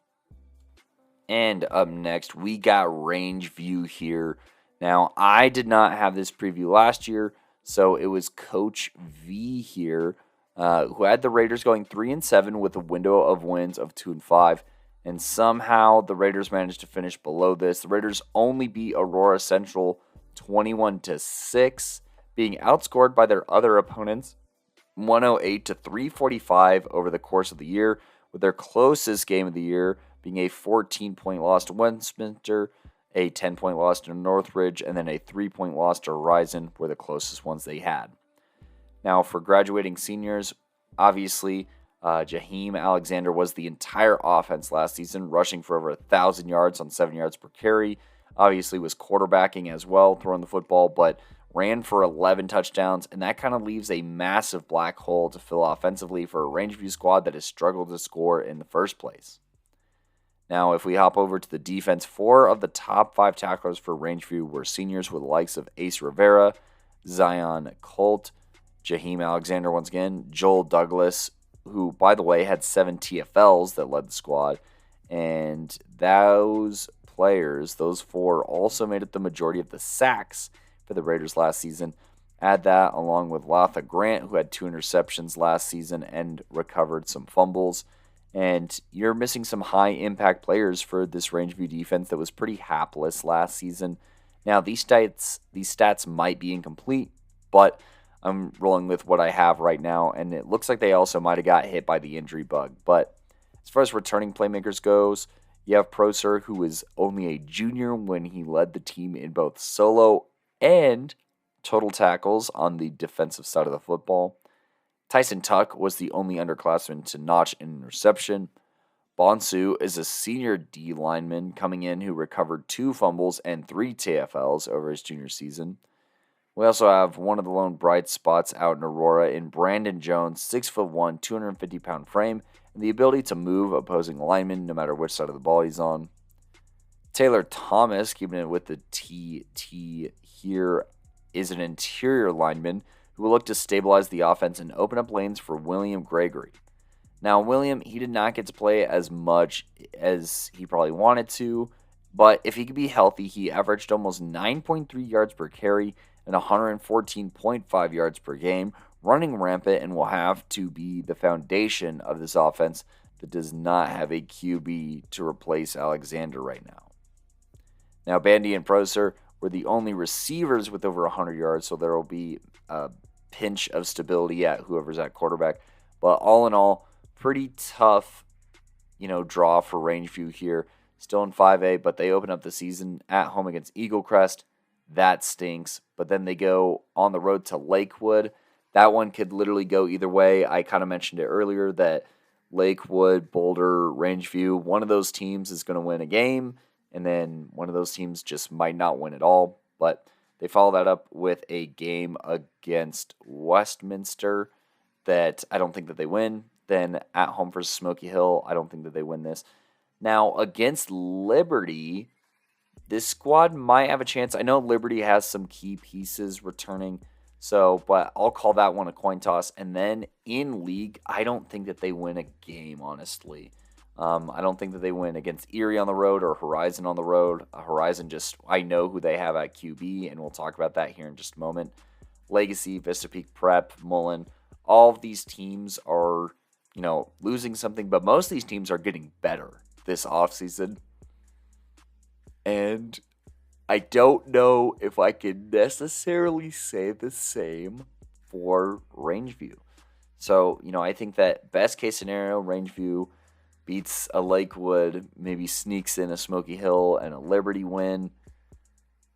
And up next, we got Rangeview here. Now, I did not have this preview last year, so it was Coach V here, who had the Raiders going 3-7 with a window of wins of 2-5. And somehow the Raiders managed to finish below this. The Raiders only beat Aurora Central 21-6, being outscored by their other opponents 108-345 over the course of the year, with their closest game of the year being a 14-point loss to Westminster, a 10-point loss to Northridge, and then a 3-point loss to Horizon were the closest ones they had. Now, for graduating seniors, obviously, Jaheim Alexander was the entire offense last season, rushing for over 1,000 yards on 7 yards per carry. Obviously was quarterbacking as well, throwing the football, but ran for 11 touchdowns, and that kind of leaves a massive black hole to fill offensively for a Rangeview squad that has struggled to score in the first place. Now, if we hop over to the defense, 4 of the top 5 tacklers for Rangeview were seniors with the likes of Ace Rivera, Zion Colt, Jaheim Alexander once again, Joel Douglas, who, by the way, had 7 TFLs that led the squad. And those players, those 4, also made up the majority of the sacks for the Raiders last season. Add that along with Latha Grant, who had 2 interceptions last season and recovered some fumbles. And you're missing some high-impact players for this Rangeview defense that was pretty hapless last season. Now, these stats might be incomplete, but I'm rolling with what I have right now, and it looks like they also might have got hit by the injury bug. But as far as returning playmakers goes, you have Proser, who was only a junior when he led the team in both solo and total tackles on the defensive side of the football. Tyson Tuck was the only underclassman to notch an interception. Bonsu is a senior D lineman coming in who recovered 2 fumbles and 3 TFLs over his junior season. We also have one of the lone bright spots out in Aurora in Brandon Jones, 6'1", 250-pound frame, and the ability to move opposing linemen no matter which side of the ball he's on. Taylor Thomas, keeping it with the TT here, is an interior lineman who will look to stabilize the offense and open up lanes for William Gregory. Now, William, he did not get to play as much as he probably wanted to, but if he could be healthy, he averaged almost 9.3 yards per carry and 114.5 yards per game, running rampant, and will have to be the foundation of this offense that does not have a QB to replace Alexander right now. Now, Bandy and Proser were the only receivers with over 100 yards, so there will be a pinch of stability at whoever's at quarterback. But all in all, pretty tough, draw for Rangeview here. Still in 5A, but they open up the season at home against Eagle Crest. That stinks. But then they go on the road to Lakewood. That one could literally go either way. I kind of mentioned it earlier that Lakewood, Boulder, Rangeview, one of those teams is going to win a game, and then one of those teams just might not win at all. But they follow that up with a game against Westminster that I don't think that they win. Then at home versus Smoky Hill, I don't think that they win this. Now, against Liberty, this squad might have a chance. I know Liberty has some key pieces returning, but I'll call that one a coin toss. And then in league, I don't think that they win a game, honestly. I don't think that they win against Erie on the road or Horizon on the road. Horizon I know who they have at QB, and we'll talk about that here in just a moment. Legacy, Vista Peak Prep, Mullen, all of these teams are, losing something, but most of these teams are getting better this offseason. And I don't know if I can necessarily say the same for Rangeview. So, I think that best case scenario, Rangeview beats a Lakewood, maybe sneaks in a Smoky Hill and a Liberty win.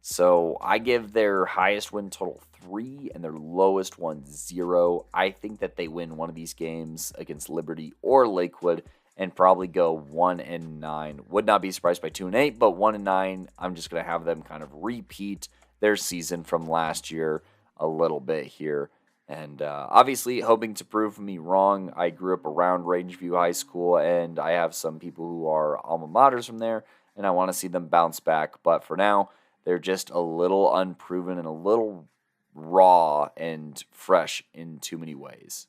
So I give their highest win total 3 and their lowest one 0. I think that they win one of these games against Liberty or Lakewood and probably go 1-9. Would not be surprised by 2-8, but 1-9. I'm just going to have them kind of repeat their season from last year a little bit here. And obviously, hoping to prove me wrong. I grew up around Rangeview High School, and I have some people who are alma maters from there, and I want to see them bounce back. But for now, they're just a little unproven and a little raw and fresh in too many ways.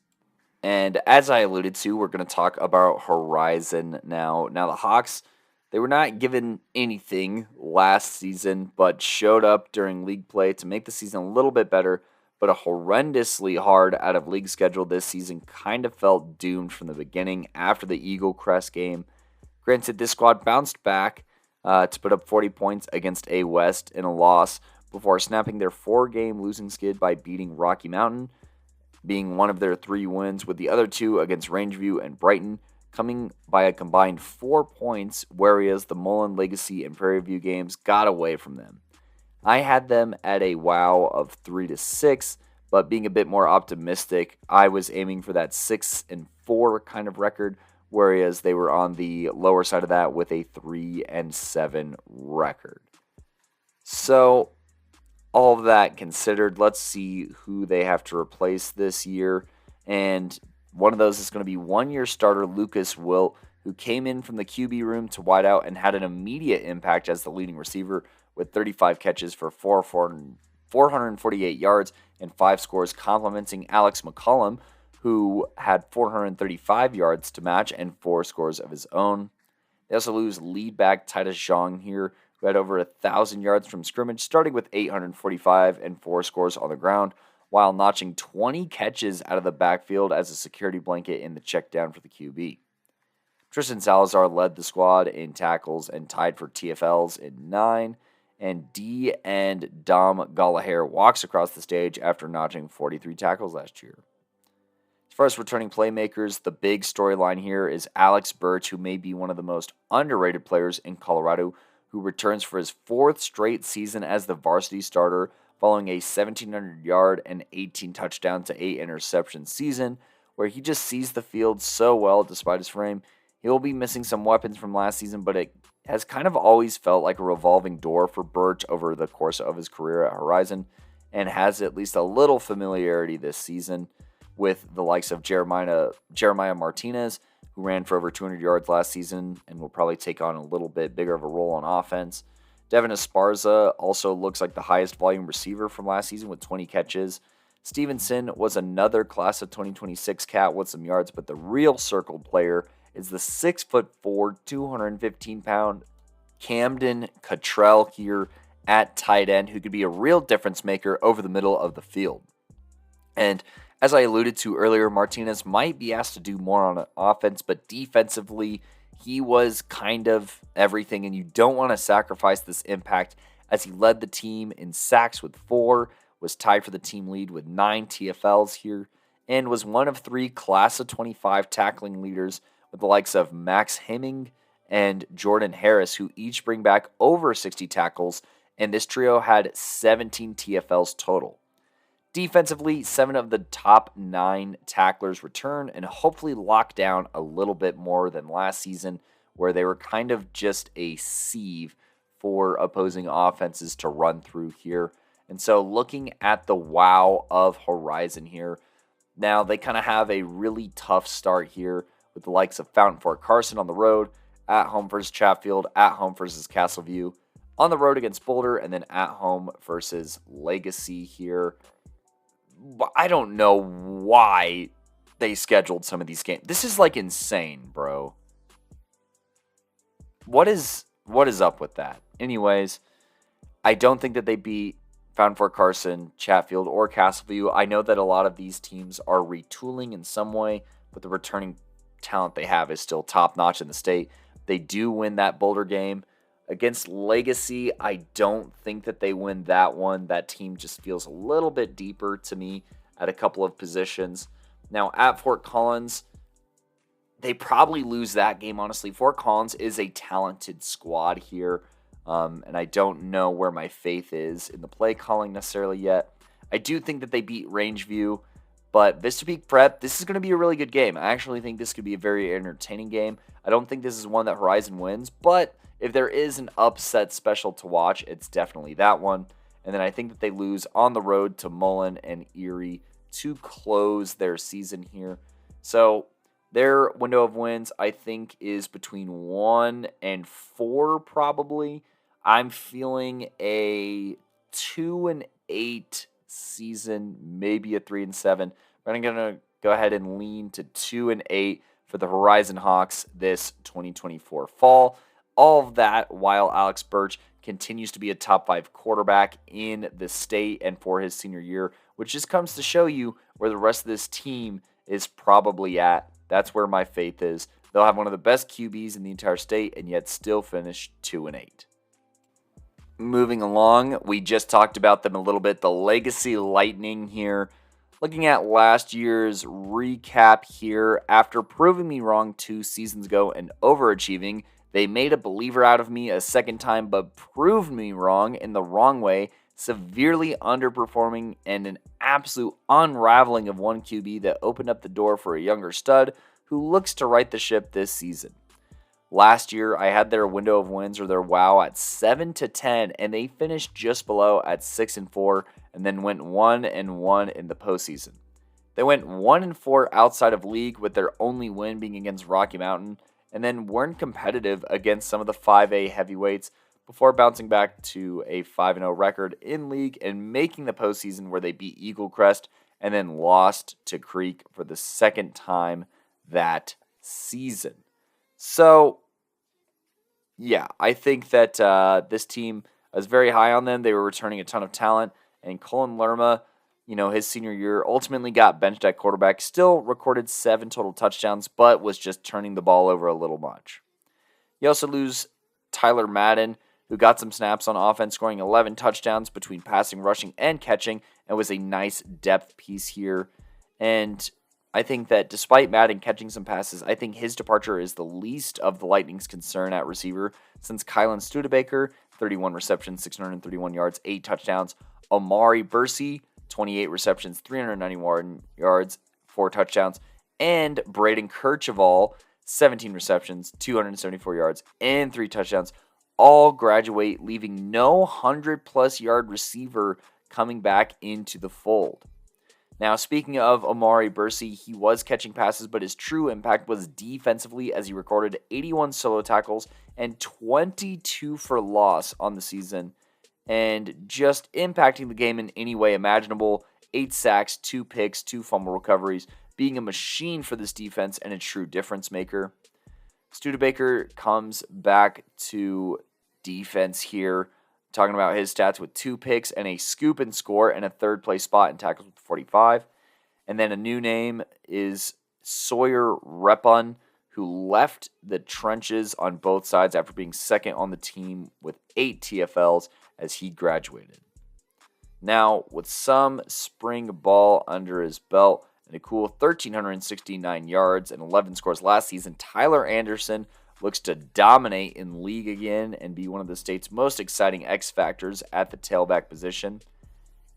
And as I alluded to, we're going to talk about Horizon now. Now, the Hawks, they were not given anything last season, but showed up during league play to make the season a little bit better. But a horrendously hard out-of-league schedule this season kind of felt doomed from the beginning after the Eagle Crest game. Granted, this squad bounced back to put up 40 points against A West in a loss before snapping their 4-game losing skid by beating Rocky Mountain, being one of their 3 wins, with the other 2 against Rangeview and Brighton, coming by a combined 4 points, whereas the Mullen, Legacy, and Prairie View games got away from them. I had them at a wow of 3-6, but being a bit more optimistic, I was aiming for that 6-4 kind of record, whereas they were on the lower side of that with a 3-7 record. So, all of that considered, let's see who they have to replace this year. And one of those is going to be one-year starter Lucas Wilt, who came in from the QB room to wide out and had an immediate impact as the leading receiver, with 35 catches for 448 yards and 5 scores, complimenting Alex McCollum, who had 435 yards to match and 4 scores of his own. They also lose lead back Titus Zhang here, who had over 1,000 yards from scrimmage, starting with 845 and 4 scores on the ground, while notching 20 catches out of the backfield as a security blanket in the check down for the QB. Tristan Salazar led the squad in tackles and tied for TFLs in 9, and D and Dom Gallagher walks across the stage after notching 43 tackles last year. As far as returning playmakers, the big storyline here is Alex Birch, who may be one of the most underrated players in Colorado, who returns for his 4th straight season as the varsity starter following a 1,700-yard and 18 touchdown to 8 interception season, where he just sees the field so well despite his frame. He will be missing some weapons from last season, but it has kind of always felt like a revolving door for Birch over the course of his career at Horizon, and has at least a little familiarity this season with the likes of Jeremiah Martinez, who ran for over 200 yards last season and will probably take on a little bit bigger of a role on offense. Devin Esparza also looks like the highest volume receiver from last season with 20 catches. Stevenson was another class of 2026 cat with some yards, but the real circled player is the 6'4", 215-pound Camden Cottrell here at tight end, who could be a real difference maker over the middle of the field. And as I alluded to earlier, Martinez might be asked to do more on offense, but defensively, he was kind of everything, and you don't want to sacrifice this impact, as he led the team in sacks with 4, was tied for the team lead with 9 TFLs here, and was one of 3 class of 25 tackling leaders, with the likes of Max Hemming and Jordan Harris, who each bring back over 60 tackles, and this trio had 17 TFLs total. Defensively, 7 of the top 9 tacklers return and hopefully lock down a little bit more than last season, where they were kind of just a sieve for opposing offenses to run through here. And so looking at the wow of Horizon here, now they kind of have a really tough start here with the likes of Fountain Fort Carson on the road, at home versus Chatfield, at home versus Castleview, on the road against Boulder, and then at home versus Legacy here. I don't know why they scheduled some of these games. This is like insane, bro. What is up with that? Anyways, I don't think that they beat Fountain Fort Carson, Chatfield, or Castleview. I know that a lot of these teams are retooling in some way, but the returning talent they have is still top-notch in the state. They do win that Boulder game. Against Legacy, I don't think that they win that one. That team just feels a little bit deeper to me at a couple of positions. Now, at Fort Collins, they probably lose that game, honestly. Fort Collins is a talented squad here, and I don't know where my faith is in the play calling necessarily yet. I do think that they beat Rangeview, but Vista Peak Prep, this is going to be a really good game. I actually think this could be a very entertaining game. I don't think this is one that Horizon wins, but if there is an upset special to watch, it's definitely that one. And then I think that they lose on the road to Mullen and Erie to close their season here. So their window of wins, I think, is between 1 and 4 probably. I'm feeling a 2-8 season, maybe a 3-7. But I'm going to go ahead and lean to 2-8 for the Horizon Hawks this 2024 fall. All of that while Alex Birch continues to be a top 5 quarterback in the state and for his senior year, which just comes to show you where the rest of this team is probably at. That's where my faith is. They'll have one of the best QBs in the entire state and yet still finish 2-8. Moving along, we just talked about them a little bit. The Legacy Lightning here. Looking at last year's recap here, after proving me wrong 2 seasons ago and overachieving, they made a believer out of me a second time, but proved me wrong in the wrong way, severely underperforming and an absolute unraveling of one QB that opened up the door for a younger stud who looks to right the ship this season. Last year, I had their window of wins or their WOW at 7-10, and they finished just below at 6-4, and then went 1-1 in the postseason. They went 1-4 outside of league, with their only win being against Rocky Mountain, and then weren't competitive against some of the 5A heavyweights before bouncing back to a 5-0 record in league and making the postseason where they beat Eagle Crest and then lost to Creek for the second time that season. So, yeah, I think that this team, I was very high on them. They were returning a ton of talent, and Colin Lerma, his senior year, ultimately got benched at quarterback, still recorded 7 total touchdowns, but was just turning the ball over a little much. You also lose Tyler Madden, who got some snaps on offense, scoring 11 touchdowns between passing, rushing, and catching, and was a nice depth piece here. And I think that despite Madden catching some passes, I think his departure is the least of the Lightning's concern at receiver, since Kylan Studebaker, 31 receptions, 631 yards, 8 touchdowns. Omari Bursey, 28 receptions, 391 yards, 4 touchdowns. And Braden Kircheval, 17 receptions, 274 yards, and 3 touchdowns. All graduate, leaving no 100-plus yard receiver coming back into the fold. Now, speaking of Omari Bursey, he was catching passes, but his true impact was defensively, as he recorded 81 solo tackles and 22 for loss on the season, and just impacting the game in any way imaginable. 8 sacks, 2 picks, 2 fumble recoveries, being a machine for this defense and a true difference maker. Studebaker comes back to defense here, talking about his stats with 2 picks and a scoop and score and a third-place spot in tackles with 45. And then a new name is Sawyer Repun, who left the trenches on both sides after being second on the team with 8 TFLs as he graduated. Now, with some spring ball under his belt and a cool 1,369 yards and 11 scores last season, Tyler Anderson looks to dominate in league again and be one of the state's most exciting X factors at the tailback position.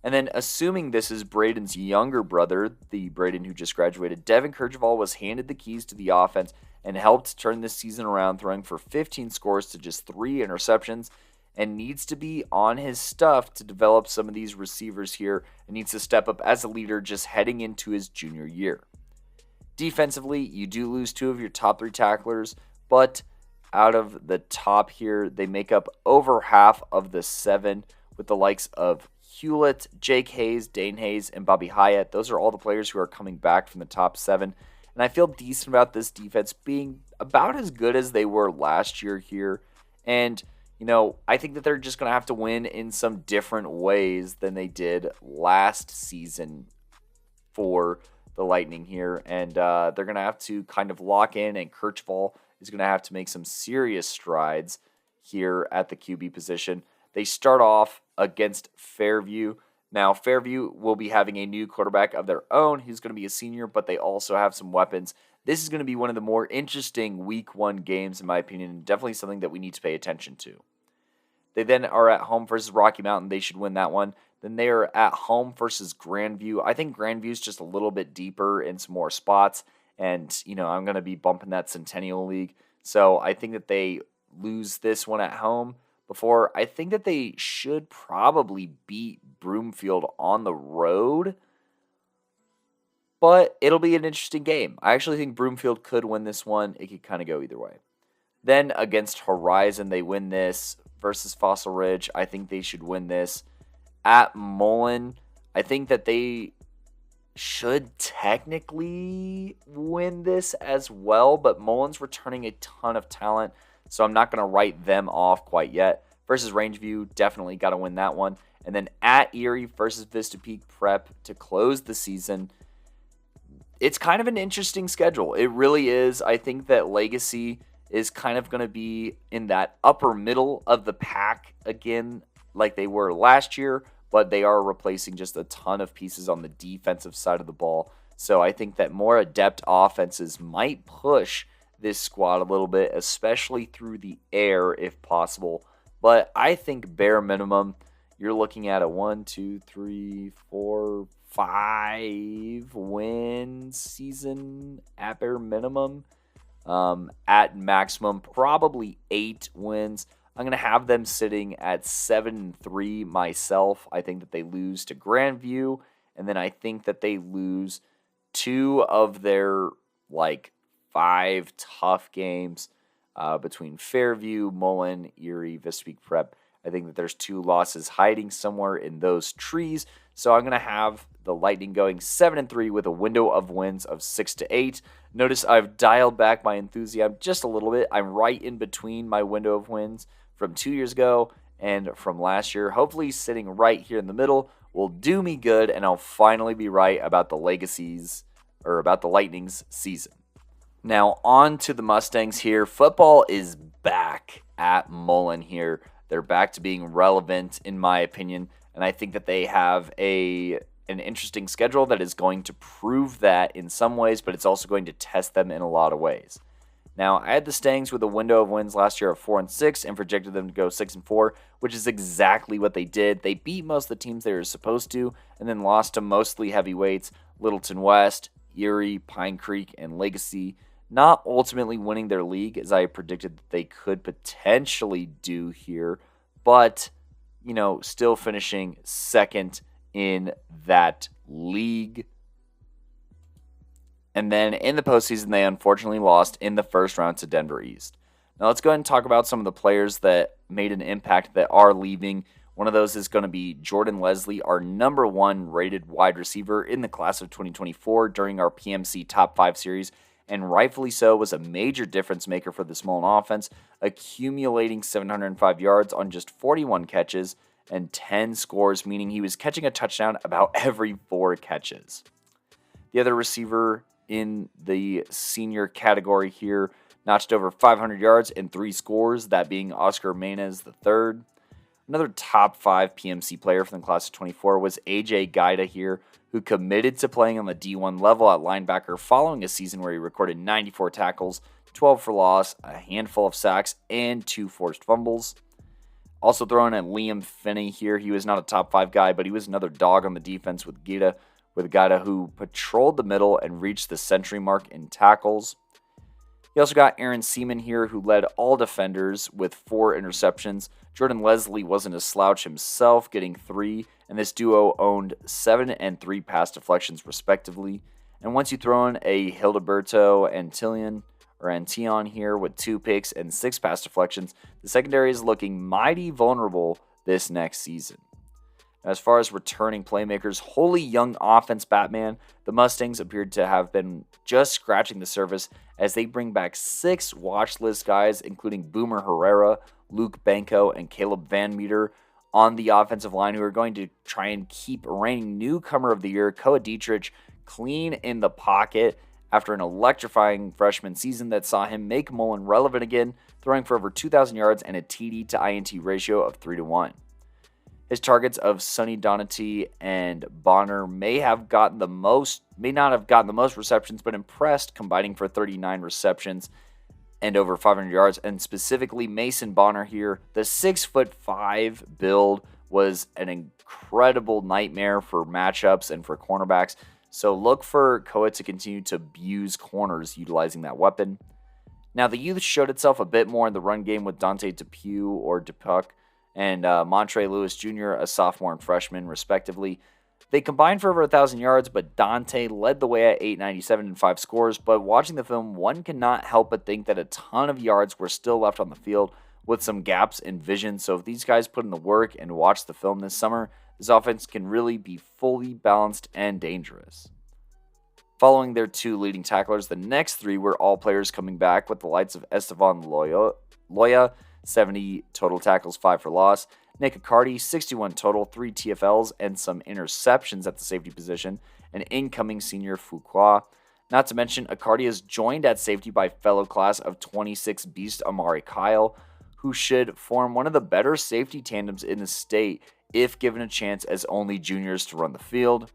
And then, assuming this is Braden's younger brother, the Braden who just graduated, Devin Kircheval was handed the keys to the offense and helped turn this season around, throwing for 15 scores to just 3 interceptions, and needs to be on his stuff to develop some of these receivers here and needs to step up as a leader just heading into his junior year. Defensively, you do lose 2 of your top 3 tacklers, but out of the top here, they make up over half of the 7 with the likes of Hewlett, Jake Hayes, Dane Hayes, and Bobby Hyatt. Those are all the players who are coming back from the top 7. And I feel decent about this defense being about as good as they were last year here. And, I think that they're just going to have to win in some different ways than they did last season for the Lightning here. And they're going to have to kind of lock in, and Kirchball is going to have to make some serious strides here at the QB position. They start off against Fairview. Now, Fairview will be having a new quarterback of their own. He's going to be a senior, but they also have some weapons. This is going to be one of the more interesting Week 1 games, in my opinion, and definitely something that we need to pay attention to. They then are at home versus Rocky Mountain. They should win that one. Then they are at home versus Grandview. I think Grandview's just a little bit deeper in some more spots, and, I'm going to be bumping that Centennial League. So I think that they lose this one at home. Before, I think that they should probably beat Broomfield on the road, but it'll be an interesting game. I actually think Broomfield could win this one. It could kind of go either way. Then against Horizon, they win this versus Fossil Ridge. I think they should win this. At Mullen, I think that they should technically win this as well, but Mullen's returning a ton of talent, so I'm not going to write them off quite yet. Versus Rangeview, definitely got to win that one. And then at Erie versus Vista Peak Prep to close the season. It's kind of an interesting schedule. It really is. I think that Legacy is kind of going to be in that upper middle of the pack again, like they were last year, but they are replacing just a ton of pieces on the defensive side of the ball. So I think that more adept offenses might push this squad a little bit, especially through the air if possible. But I think bare minimum, you're looking at a 1, 2, 3, 4, 5 win season at bare minimum. At maximum, probably 8 wins. I'm going to have them sitting at 7-3 myself. I think that they lose to Grandview, and then I think that they lose 2 of their 5 tough games between Fairview, Mullen, Erie, Vista Peak Prep. I think that there's 2 losses hiding somewhere in those trees. So I'm going to have the Lightning going 7-3 with a window of wins of 6-8. Notice I've dialed back my enthusiasm just a little bit. I'm right in between my window of wins from 2 years ago and from last year. Hopefully sitting right here in the middle will do me good, and I'll finally be right about the Legacies, or about the Lightning's season. Now on to the Mustangs here. Football is back at Mullen here. They're back to being relevant, in my opinion, and I think that they have an interesting schedule that is going to prove that in some ways, but it's also going to test them in a lot of ways. Now, I had the Stangs with a window of wins last year of 4-6 and projected them to go 6-4, which is exactly what they did. They beat most of the teams they were supposed to, and then lost to mostly heavyweights, Littleton West, Erie, Pine Creek, and Legacy, not ultimately winning their league as I predicted that they could potentially do here, but, still finishing second in that league. And then in the postseason, they unfortunately lost in the first round to Denver East. Now let's go ahead and talk about some of the players that made an impact that are leaving. One of those is going to be Jordan Leslie, our number 1 rated wide receiver in the class of 2024 during our PMC Top 5 series, and rightfully so, was a major difference maker for the Mullen offense, accumulating 705 yards on just 41 catches and 10 scores, meaning he was catching a touchdown about every 4 catches. The other receiver in the senior category here notched over 500 yards and 3 scores, that being Oscar Maynez III. Another top 5 PMC player from the class of 24 was AJ Guida here, who committed to playing on the D1 level at linebacker following a season where he recorded 94 tackles, 12 for loss, a handful of sacks, and 2 forced fumbles. Also throwing in Liam Finney here. He was not a top 5 guy, but he was another dog on the defense with Guida, who patrolled the middle and reached the century mark in tackles. You also got Aaron Seaman here, who led all defenders with 4 interceptions. Jordan Leslie wasn't a slouch himself, getting 3, and this duo owned 7 and 3 pass deflections respectively. And once you throw in a Hildeberto Antillon, or Antion here with 2 picks and 6 pass deflections. The secondary is looking mighty vulnerable this next season. As far as returning playmakers, wholly young offense Batman, the Mustangs appeared to have been just scratching the surface as they bring back 6 watch list guys, including Boomer Herrera, Luke Banco, and Caleb Van Meter on the offensive line, who are going to try and keep reigning newcomer of the year, Koa Dietrich, clean in the pocket after an electrifying freshman season that saw him make Mullen relevant again, throwing for over 2,000 yards and a TD to INT ratio of 3-1. His targets of Sonny Donati and Bonner may not have gotten the most receptions, but impressed, combining for 39 receptions and over 500 yards. And specifically Mason Bonner here, the 6'5" build was an incredible nightmare for matchups and for cornerbacks. So look for Koa to continue to abuse corners utilizing that weapon. Now the youth showed itself a bit more in the run game with Dante Depew or Depuck and Montre Lewis Jr., a sophomore and freshman, respectively. They combined for over 1,000 yards, but Dante led the way at 897 and 5 scores. But watching the film, one cannot help but think that a ton of yards were still left on the field with some gaps in vision. So if these guys put in the work and watch the film this summer, this offense can really be fully balanced and dangerous. Following their 2 leading tacklers, the next 3 were all players coming back with the likes of Estevan Loya, 70 total tackles, 5 for loss. Nick Accardi, 61 total, 3 TFLs, and some interceptions at the safety position. And incoming senior Fuqua. Not to mention, Accardi is joined at safety by fellow class of 26 beast Amari Kyle, who should form one of the better safety tandems in the state if given a chance as only juniors to run the field.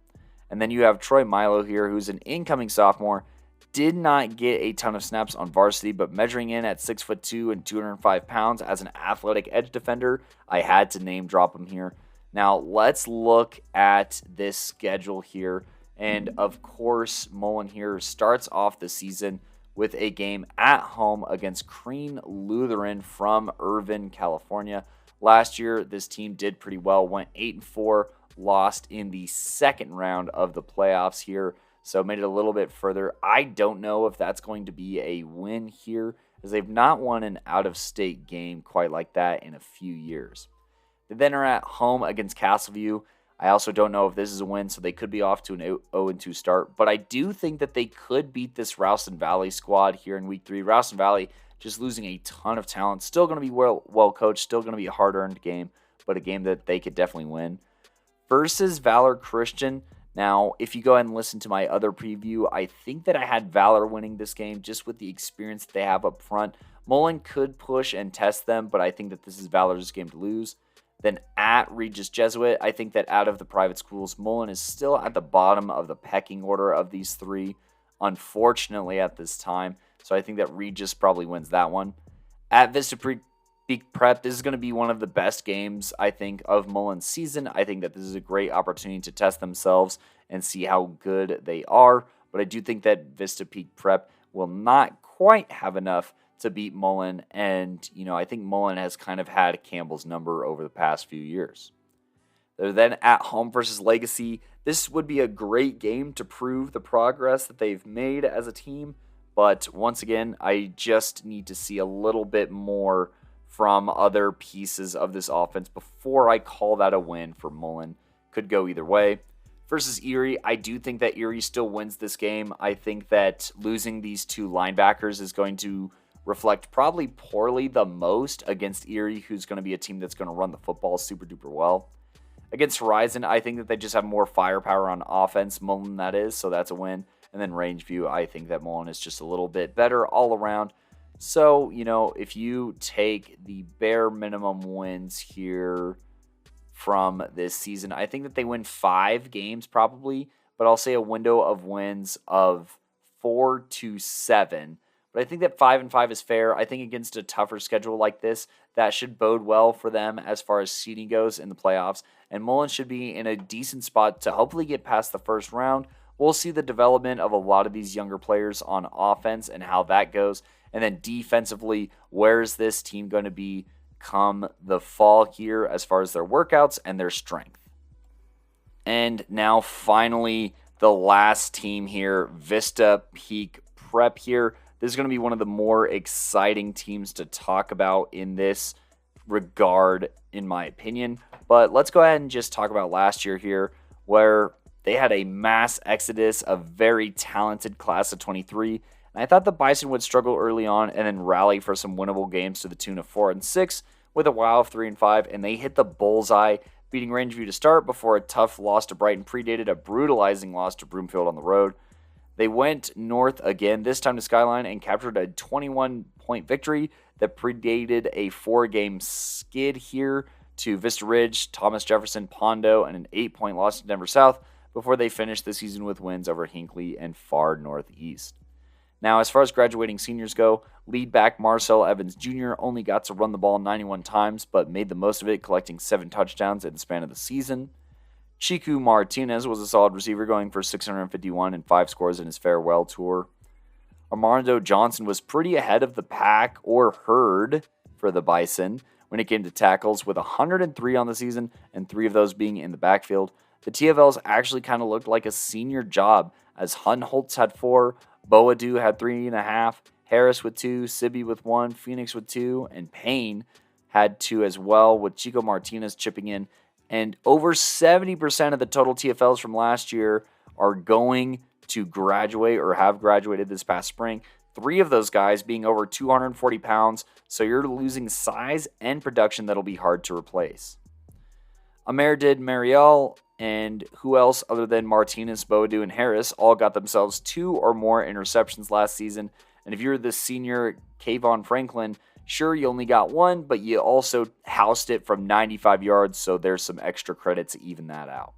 And then you have Troy Milo here, who's an incoming sophomore. Did not get a ton of snaps on varsity, but measuring in at 6'2" and 205 pounds as an athletic edge defender, I had to name drop him here. Now, let's look at this schedule here. And of course, Mullen here starts off the season with a game at home against Crean Lutheran from Irvine, California. Last year, this team did pretty well, went 8-4, lost in the second round of the playoffs here. So made it a little bit further. I don't know if that's going to be a win here, as they've not won an out-of-state game quite like that in a few years. They then are at home against Castleview. I also don't know if this is a win, so they could be off to an 0-2 start. But I do think that they could beat this Rowston Valley squad here in Week 3. Rowston Valley just losing a ton of talent. Still going to be well coached. Still going to be a hard-earned game, but a game that they could definitely win. Versus Valor Christian. Now, if you go ahead and listen to my other preview, I think that I had Valor winning this game just with the experience that they have up front. Mullen could push and test them, but I think that this is Valor's game to lose. Then at Regis Jesuit, I think that out of the private schools, Mullen is still at the bottom of the pecking order of these 3, unfortunately, at this time. So I think that Regis probably wins that one. At Vista Peak Prep, this is going to be one of the best games, I think, of Mullen's season. I think that this is a great opportunity to test themselves and see how good they are. But I do think that Vista Peak Prep will not quite have enough to beat Mullen. And, I think Mullen has kind of had Campbell's number over the past few years. They're then at home versus Legacy. This would be a great game to prove the progress that they've made as a team. But once again, I just need to see a little bit more from other pieces of this offense before I call that a win for Mullen. Could go either way. Versus Erie, I do think that Erie still wins this game. I think that losing these 2 linebackers is going to reflect probably poorly the most against Erie, who's going to be a team that's going to run the football super duper well. Against Horizon, I think that they just have more firepower on offense, Mullen that is, so that's a win. And then Rangeview, I think that Mullen is just a little bit better all around. So, if you take the bare minimum wins here from this season, I think that they win 5 games probably, but I'll say a window of wins of 4 to 7. But I think that 5-5 is fair. I think against a tougher schedule like this, that should bode well for them as far as seeding goes in the playoffs. And Mullen should be in a decent spot to hopefully get past the first round. We'll see the development of a lot of these younger players on offense and how that goes. And then defensively, where is this team going to be come the fall here as far as their workouts and their strength? And now finally, the last team here, Vista Peak Prep here. This is going to be one of the more exciting teams to talk about in this regard, in my opinion. But let's go ahead and just talk about last year here, where they had a mass exodus of very talented class of 23. And I thought the Bison would struggle early on and then rally for some winnable games to the tune of 4-6 with a wow of 3-5. And they hit the bullseye, beating Rangeview to start before a tough loss to Brighton predated a brutalizing loss to Broomfield on the road. They went north again, this time to Skyline, and captured a 21-point victory that predated a 4-game skid here to Vista Ridge, Thomas Jefferson, Pondo, and an 8-point loss to Denver South before they finished the season with wins over Hinckley and Far Northeast. Now, as far as graduating seniors go, lead back Marcel Evans Jr. only got to run the ball 91 times, but made the most of it, collecting 7 touchdowns in the span of the season. Chiku Martinez was a solid receiver, going for 651 and 5 scores in his farewell tour. Armando Johnson was pretty ahead of the pack or herd for the Bison when it came to tackles, with 103 on the season and 3 of those being in the backfield. The TFLs actually kind of looked like a senior job, as Hunholtz had 4, Boadu had 3.5, Harris with 2, Sibby with 1, Phoenix with 2, and Payne had 2 as well, with Chico Martinez chipping in. And over 70% of the total TFLs from last year are going to graduate or have graduated this past spring. 3 of those guys being over 240 pounds, so you're losing size and production that'll be hard to replace. Amerdid Mariel and who else other than Martinez, Boadu, and Harris all got themselves 2 or more interceptions last season. And if you're the senior Kayvon Franklin, sure, you only got 1, but you also housed it from 95 yards, so there's some extra credit to even that out.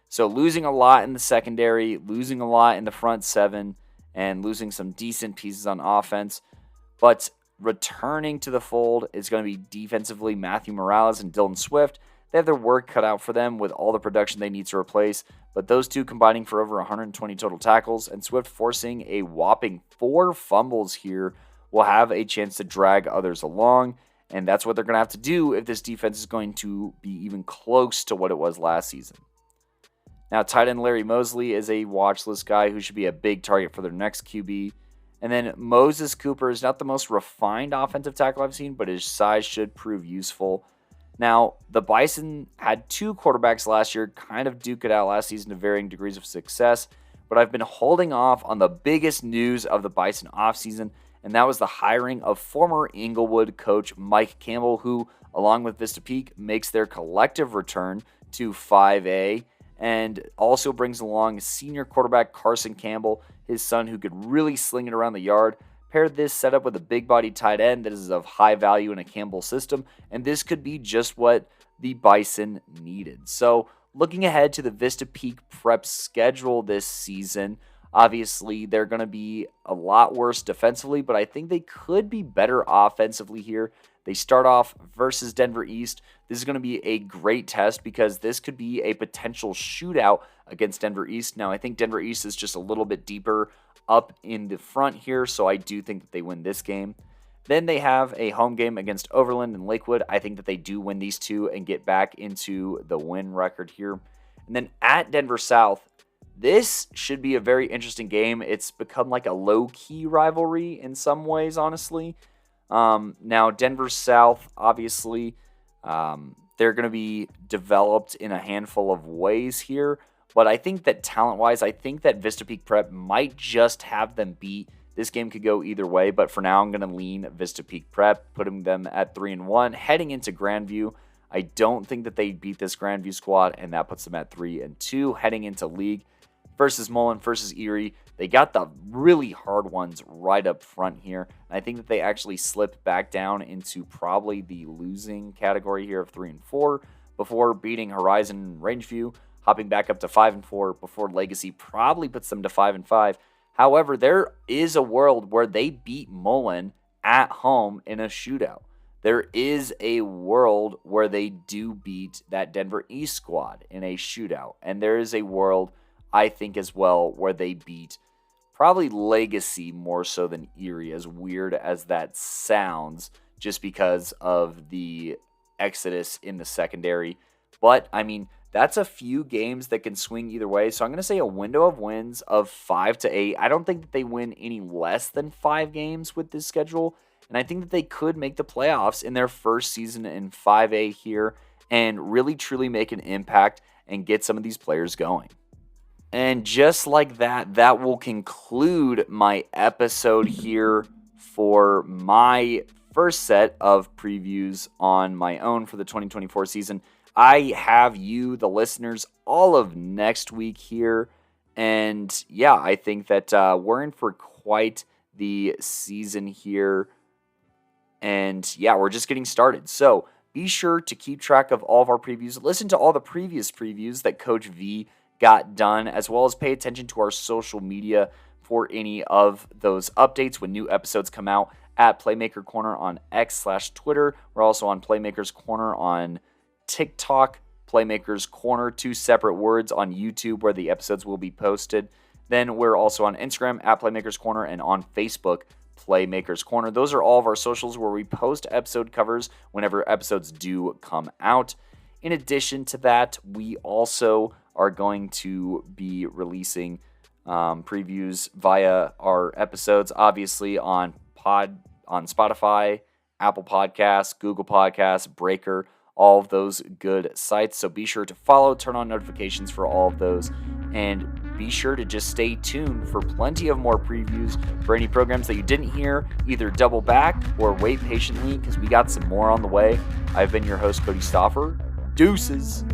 So losing a lot in the secondary, losing a lot in the front 7, and losing some decent pieces on offense. But returning to the fold is going to be defensively Matthew Morales and Dylan Swift. They have their work cut out for them with all the production they need to replace, but those 2 combining for over 120 total tackles, and Swift forcing a whopping 4 fumbles here will have a chance to drag others along, and that's what they're going to have to do if this defense is going to be even close to what it was last season. Now, tight end Larry Mosley is a watch list guy who should be a big target for their next QB. And then Moses Cooper is not the most refined offensive tackle I've seen, but his size should prove useful. Now, the Bison had 2 quarterbacks last year, kind of duke it out last season to varying degrees of success, but I've been holding off on the biggest news of the Bison offseason, and that was the hiring of former Inglewood coach Mike Campbell, who, along with Vista Peak, makes their collective return to 5A, and also brings along senior quarterback Carson Campbell, his son, who could really sling it around the yard. Paired this setup with a big-bodied tight end that is of high value in a Campbell system, and this could be just what the Bison needed. So, looking ahead to the Vista Peak Prep schedule this season, obviously they're going to be a lot worse defensively, but I think they could be better offensively here. They start off versus Denver East. This is going to be a great test because this could be a potential shootout against Denver East. Now, I think Denver East is just a little bit deeper up in the front here, so I do think that they win this game. Then they have a home game against Overland and Lakewood. I think that they do win these 2 and get back into the win record here. And then at Denver South, this should be a very interesting game. It's become like a low-key rivalry in some ways, honestly. Now, Denver South, obviously, they're going to be developed in a handful of ways here. But I think that talent-wise, I think that Vista Peak Prep might just have them beat. This game could go either way, but for now I'm going to lean Vista Peak Prep, putting them at 3-1, heading into Grandview. I don't think that they beat this Grandview squad, and that puts them at 3-2, heading into League versus Mullen versus Erie. They got the really hard ones right up front here, and I think that they actually slip back down into probably the losing category here of 3-4 before beating Horizon and Rangeview, hopping back up to 5-4 before Legacy probably puts them to 5-5. However, there is a world where they beat Mullen at home in a shootout. There is a world where they do beat that Denver East squad in a shootout. And there is a world, I think, as well, where they beat probably Legacy more so than Erie, as weird as that sounds, just because of the exodus in the secondary. But, I mean, that's a few games that can swing either way. So I'm going to say a window of wins of 5 to 8. I don't think that they win any less than 5 games with this schedule. And I think that they could make the playoffs in their first season in 5A here and really truly make an impact and get some of these players going. And just like that, that will conclude my episode here for my first set of previews on my own for the 2024 season. I have you, the listeners, all of next week here. And yeah, I think that we're in for quite the season here. And yeah, we're just getting started. So be sure to keep track of all of our previews. Listen to all the previous previews that Coach V got done, as well as pay attention to our social media for any of those updates when new episodes come out at Playmaker Corner on X/Twitter. We're also on Playmakers Corner on Tik Tok, Playmakers Corner, 2 separate words on YouTube where the episodes will be posted. Then we're also on Instagram at Playmakers Corner and on Facebook, Playmakers Corner. Those are all of our socials where we post episode covers whenever episodes do come out. In addition to that, we also are going to be releasing previews via our episodes, obviously on Spotify, Apple Podcasts, Google Podcasts, Breaker, all of those good sites. So be sure to follow, turn on notifications for all of those, and be sure to just stay tuned for plenty of more previews for any programs that you didn't hear. Either double back or wait patiently because we got some more on the way. I've been your host, Kodey Stauffer. Deuces.